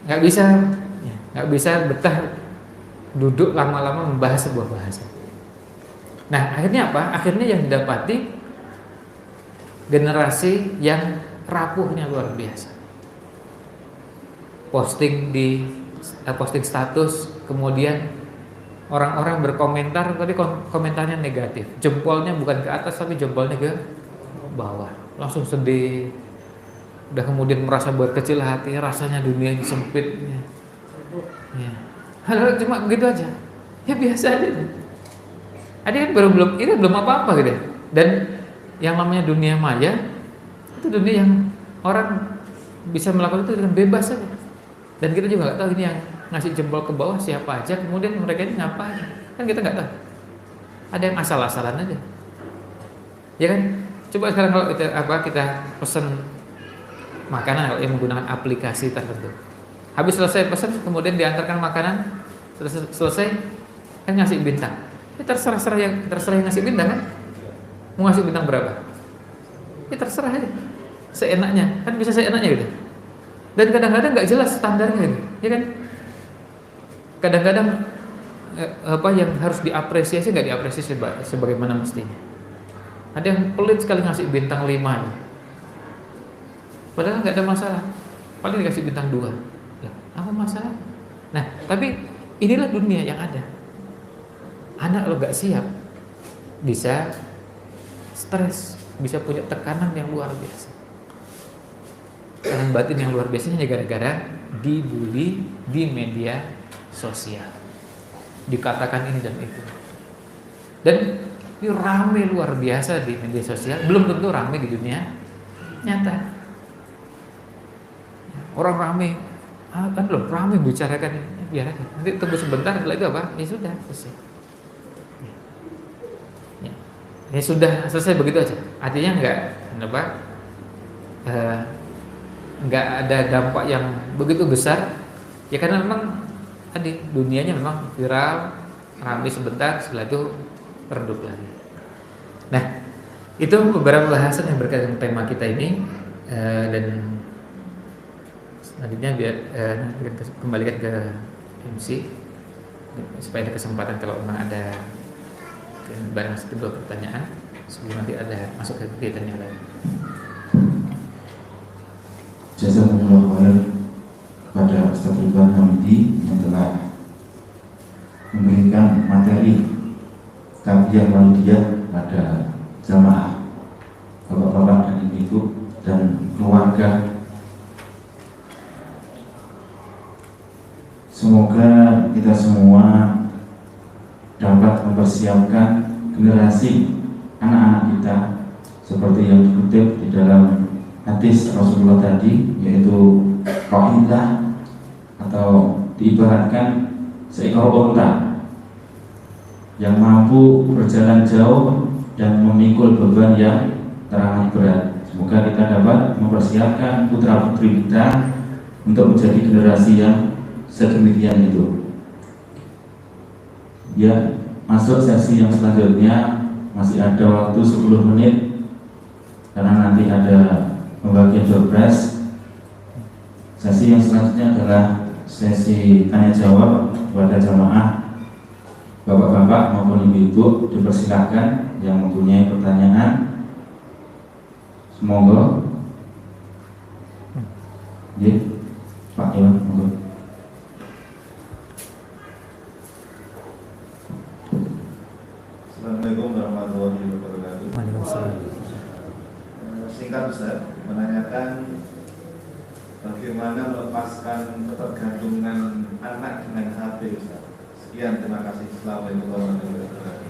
Nggak bisa betah duduk lama-lama membahas sebuah bahasa. Nah, akhirnya apa? Akhirnya yang didapati generasi yang rapuhnya luar biasa. Posting status, kemudian orang-orang berkomentar, tapi komentarnya negatif. Jempolnya bukan ke atas, tapi jempolnya ke bawah. Langsung sedih. Udah kemudian merasa berkecil hati, rasanya dunia ini sempit. Ya. Hal cuma begitu aja. Ya biasa aja. Ada kan belum apa-apa gitu. Dan yang namanya dunia maya itu dunia yang orang bisa melakukan itu dengan bebas saja. Dan kita juga nggak tahu ini yang ngasih jempol ke bawah siapa aja, kemudian mereka ini ngapain, kan kita nggak tahu. Ada yang asal-asalan aja, ya kan? Coba sekarang kalau kita pesan makanan kalau yang menggunakan aplikasi tertentu, habis selesai pesan kemudian diantarkan makanan, selesai kan ngasih bintang. Ya terserah yang ngasih bintang kan, mau ngasih bintang berapa? Ya terserah aja, seenaknya, kan bisa seenaknya gitu. Dan kadang-kadang nggak jelas standarnya gitu, ya kan? Kadang-kadang apa yang harus diapresiasi nggak diapresiasi sebagaimana mestinya. Ada yang pelit sekali ngasih bintang 5 nih. Padahal nggak ada masalah, paling dikasih bintang 2. Ya, apa masalah? Nah, tapi inilah dunia yang ada. Anak lo nggak siap, bisa stres, bisa punya tekanan yang luar biasa. Tekanan batin yang luar biasanya gara-gara dibully di media sosial, dikatakan ini dan itu. Dan ini rame luar biasa di media sosial, belum tentu rame di dunia nyata. Orang rame, kan belum rame bicarakan ini, biarkan. Nanti tunggu sebentar, setelah itu apa? Ya sudah selesai. Ya sudah selesai begitu aja. Artinya enggak, nggak ada dampak yang begitu besar, ya karena memang tadi dunianya memang viral, ramai sebentar, setelah itu redup lagi. Nah, itu beberapa bahasan yang berkaitan dengan tema kita ini, dan selanjutnya biar kembalikan ke MC supaya ada kesempatan kalau memang ada barang kedua pertanyaan sebelum nanti ada masuk ke kegiatan yang lain. Jazakumullah khairan kepada Ustaz Ridwan Hamidi yang telah memberikan materi tarbiyah walidiyah pada jamaah bapak-bapak dan ibu dan keluarga. Semoga kita semua dapat mempersiapkan generasi anak-anak kita seperti yang dikutip di dalam hadis Rasulullah tadi, yaitu rohilah atau diibaratkan seekor unta yang mampu berjalan jauh dan memikul beban yang teramat berat. Semoga kita dapat mempersiapkan putra-putri kita untuk menjadi generasi yang sedemikian itu. Ya, masuk sesi yang selanjutnya, masih ada waktu 10 menit karena nanti ada pembagian door prize. Sesi yang selanjutnya adalah sesi tanya jawab kepada jamaah bapak-bapak maupun ibu-ibu. Dipersilakan yang mempunyai pertanyaan. Semoga ya, Pak Iwan, monggo. Assalamualaikum warahmatullahi wabarakatuh. Waalaikumsalam. Singkat Ustaz, menanyakan bagaimana melepaskan ketergantungan anak dengan HP Ustaz. Sekian, terima kasih. Assalamualaikum warahmatullahi wabarakatuh.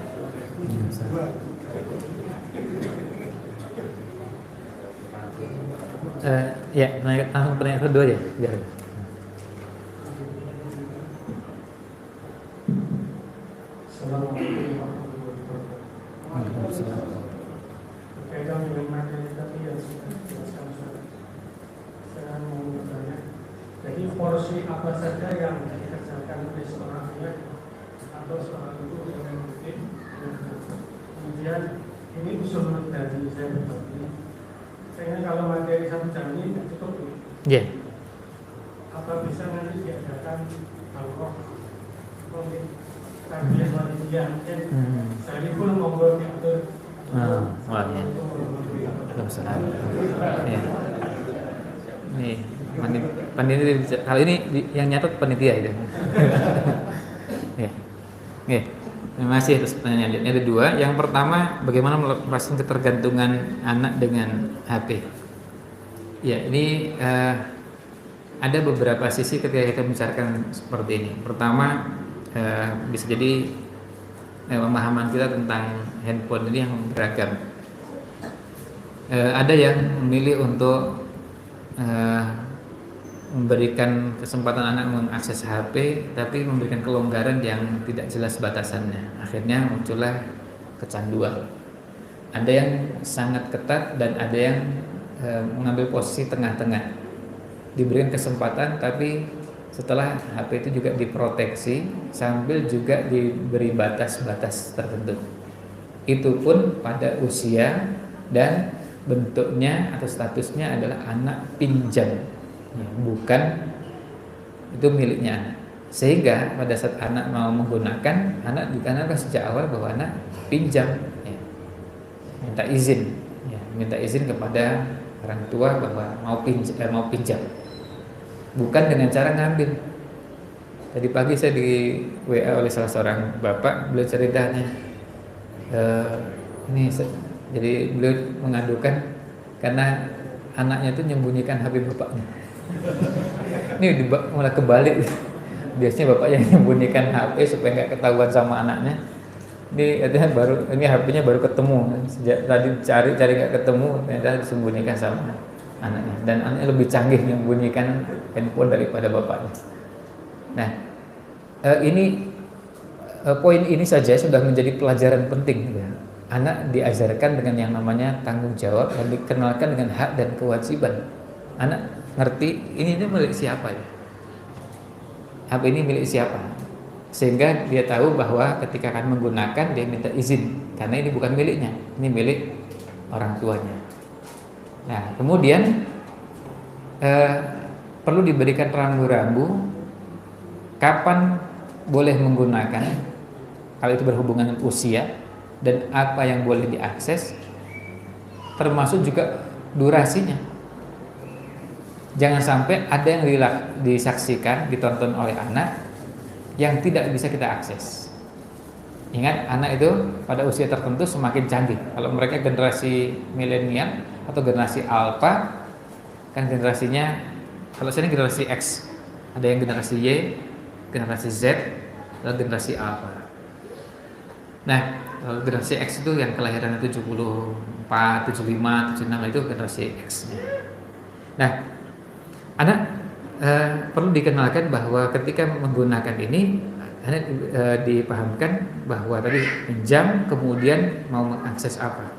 Ya, langsung pertanyaan kedua ya, biar. Assalamualaikum warahmatullahi wabarakatuh. Berkaitan dengan materi tadi yang sudah dijelaskan Ustaz, saya mau bertanya. Jadi porsi apa saja yang dikerjakan oleh seorang ayah atau seorang ibu dengan rutin, kemudian ini usul dari saya berbagi. Kayaknya kalau materi 1 jam ini cukup. Ya. Apa bisa nanti diadakan kalau tarbiyah walidiyah mungkin saya pun ngobrol diatur. Wah ya. Waalaikumsalam. Ya. Nih, panitia kali ini yang nyatet panitia itu. Ya. Oke. Terima kasih atas pertanyaannya. Ada dua. Yang pertama, bagaimana melepaskan ketergantungan anak dengan HP? Ya, ini ada beberapa sisi ketika kita membicarakan seperti ini. Pertama, bisa jadi pemahaman kita tentang handphone ini yang beragam. Ada yang memilih untuk memberikan kesempatan anak mengakses HP, tapi memberikan kelonggaran yang tidak jelas batasannya. Akhirnya muncullah kecanduan. Ada yang sangat ketat dan ada yang mengambil posisi tengah-tengah. Diberikan kesempatan, tapi setelah HP itu juga diproteksi sambil juga diberi batas-batas tertentu. Itu pun pada usia dan bentuknya atau statusnya adalah anak pinjam, bukan itu miliknya anak. Sehingga pada saat anak mau menggunakan, anak ditanamkan sejak awal bahwa anak pinjam, minta izin kepada orang tua bahwa mau pinjam, bukan dengan cara ngambil. Tadi pagi saya di WA oleh salah seorang bapak, beliau ceritanya jadi beliau mengadukan karena anaknya itu menyembunyikan HP bapaknya. Ini malah kebalik. Biasanya bapak yang menyembunyikan HP supaya nggak ketahuan sama anaknya. Ini HP-nya baru ketemu. Sejak tadi cari nggak ketemu, ternyata disembunyikan sama anaknya. Dan anaknya lebih canggih menyembunyikan handphone daripada bapaknya. Nah, poin ini saja sudah menjadi pelajaran penting. Ya. Anak diajarkan dengan yang namanya tanggung jawab dan dikenalkan dengan hak dan kewajiban. Anak ngerti ini milik siapa ya, HP ini milik siapa, sehingga dia tahu bahwa ketika akan menggunakan dia minta izin karena ini bukan miliknya, ini milik orang tuanya. Nah kemudian perlu diberikan rambu-rambu kapan boleh menggunakan, kalau itu berhubungan dengan usia, dan apa yang boleh diakses, termasuk juga durasinya. Jangan sampai ada yang disaksikan, ditonton oleh anak yang tidak bisa kita akses. Ingat, anak itu pada usia tertentu semakin canggih. Kalau mereka generasi milenial atau generasi alpha, kan generasinya, kalau saya ini generasi X, ada yang generasi Y, generasi Z, dan generasi alpha. Nah, generasi X itu yang kelahiran 74, 75, 76 itu generasi X. Nah, anak perlu dikenalkan bahwa ketika menggunakan ini, anak dipahamkan bahwa tadi jam, kemudian mau mengakses apa.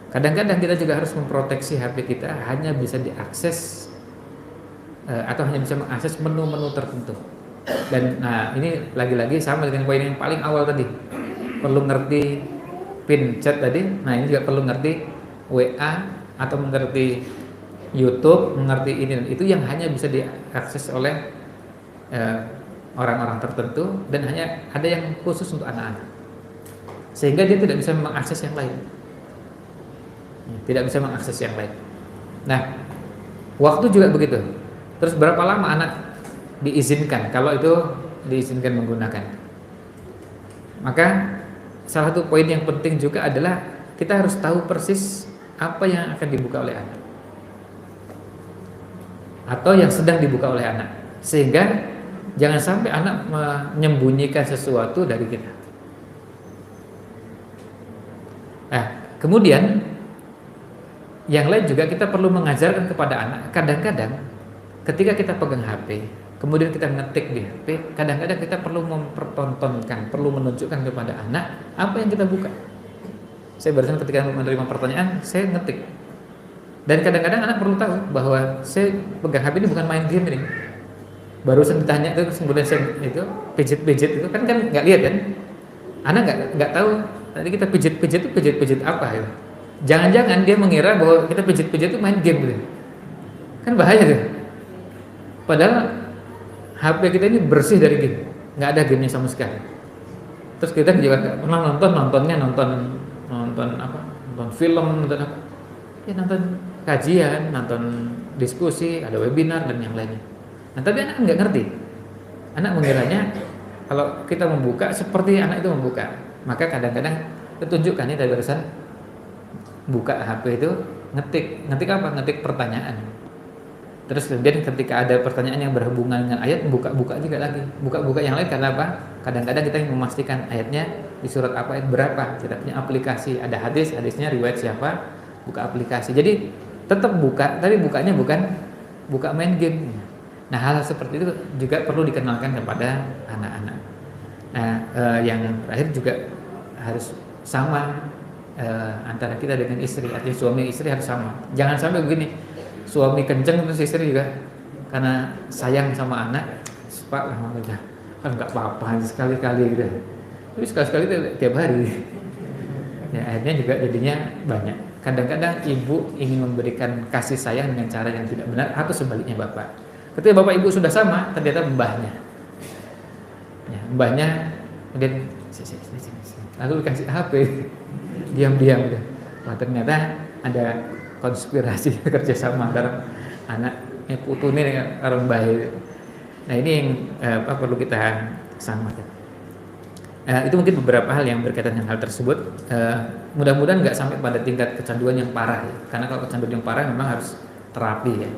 Kadang-kadang kita juga harus memproteksi HP kita hanya bisa diakses atau hanya bisa mengakses menu-menu tertentu. Dan nah ini lagi-lagi sama dengan poin yang paling awal tadi, perlu ngerti pin chat tadi. Nah ini juga perlu ngerti WA atau mengerti YouTube, mengerti ini dan itu yang hanya bisa diakses oleh orang-orang tertentu, dan hanya ada yang khusus untuk anak-anak, sehingga dia tidak bisa mengakses yang lain, tidak bisa mengakses yang lain. Nah waktu juga begitu. Terus berapa lama anak diizinkan, kalau itu diizinkan menggunakan. Maka salah satu poin yang penting juga adalah kita harus tahu persis apa yang akan dibuka oleh anak atau yang sedang dibuka oleh anak, sehingga jangan sampai anak menyembunyikan sesuatu dari kita. Nah, kemudian yang lain juga kita perlu mengajarkan kepada anak. Kadang-kadang ketika kita pegang HP, kemudian kita ngetik di HP, kadang-kadang kita perlu mempertontonkan, perlu menunjukkan kepada anak apa yang kita buka. Saya barusan ketika menerima pertanyaan, saya ngetik. Dan kadang-kadang anak perlu tahu bahwa saya pegang HP ini bukan main game ini. Barusan ditanya itu, kemudian saya itu pijit-pijit itu kan nggak lihat kan? Anak nggak tahu. Tadi kita pijit-pijit itu pijit-pijit apa ya? Jangan-jangan dia mengira bahwa kita pijit-pijit itu main game gitu. Kan bahaya tuh. Padahal HP kita ini bersih dari game, nggak ada gamenya sama sekali. Terus kita juga pernah nonton film, nonton apa? Ya nonton kajian, nonton diskusi, ada webinar dan yang lainnya. Nah tapi anak nggak ngerti. Anak mengiranya kalau kita membuka seperti anak itu membuka. Maka kadang-kadang tunjukkan ini dari barusan buka HP itu ngetik apa? Ngetik pertanyaan. Terus kemudian ketika ada pertanyaan yang berhubungan dengan ayat, buka juga lagi. Buka yang lain karena apa? Kadang-kadang kita ingin memastikan ayatnya di surat apa, ayat berapa. Kita punya aplikasi, ada hadisnya riwayat siapa, buka aplikasi. Jadi tetap buka, tapi bukanya bukan buka main game. Nah hal seperti itu juga perlu dikenalkan kepada anak-anak. Nah yang terakhir juga harus sama antara kita dengan istri, artinya suami istri harus sama. Jangan sampai begini, suami kenceng terus istri juga karena sayang sama anak, Pak kan nggak apa-apa sekali-kali gitu. Tapi sekali-kali tiap hari. Ya akhirnya juga jadinya banyak. Kadang-kadang ibu ingin memberikan kasih sayang dengan cara yang tidak benar atau sebaliknya bapak. Ketika bapak ibu sudah sama, ternyata mbahnya, ya, mbahnya kemudian lalu dikasih HP, diam-diam gitu. Wah ternyata ada konspirasi kerjasama antara anaknya putu ini dengan orang baik. Nah ini yang perlu kita samakan. Itu mungkin beberapa hal yang berkaitan dengan hal tersebut. Mudah-mudahan nggak sampai pada tingkat kecanduan yang parah ya. Karena kalau kecanduan yang parah memang harus terapi ya.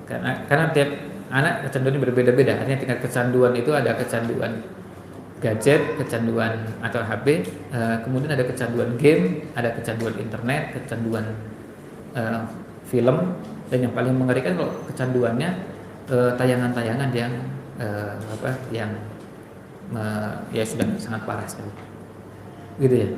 Karena tiap anak kecanduan berbeda-beda. Artinya tingkat kecanduan itu ada kecanduan gadget, kecanduan atau HP, kemudian ada kecanduan game, ada kecanduan internet, kecanduan film, dan yang paling mengerikan kalau kecanduannya tayangan-tayangan yang yang ya sudah sangat parah sekali, gitu ya.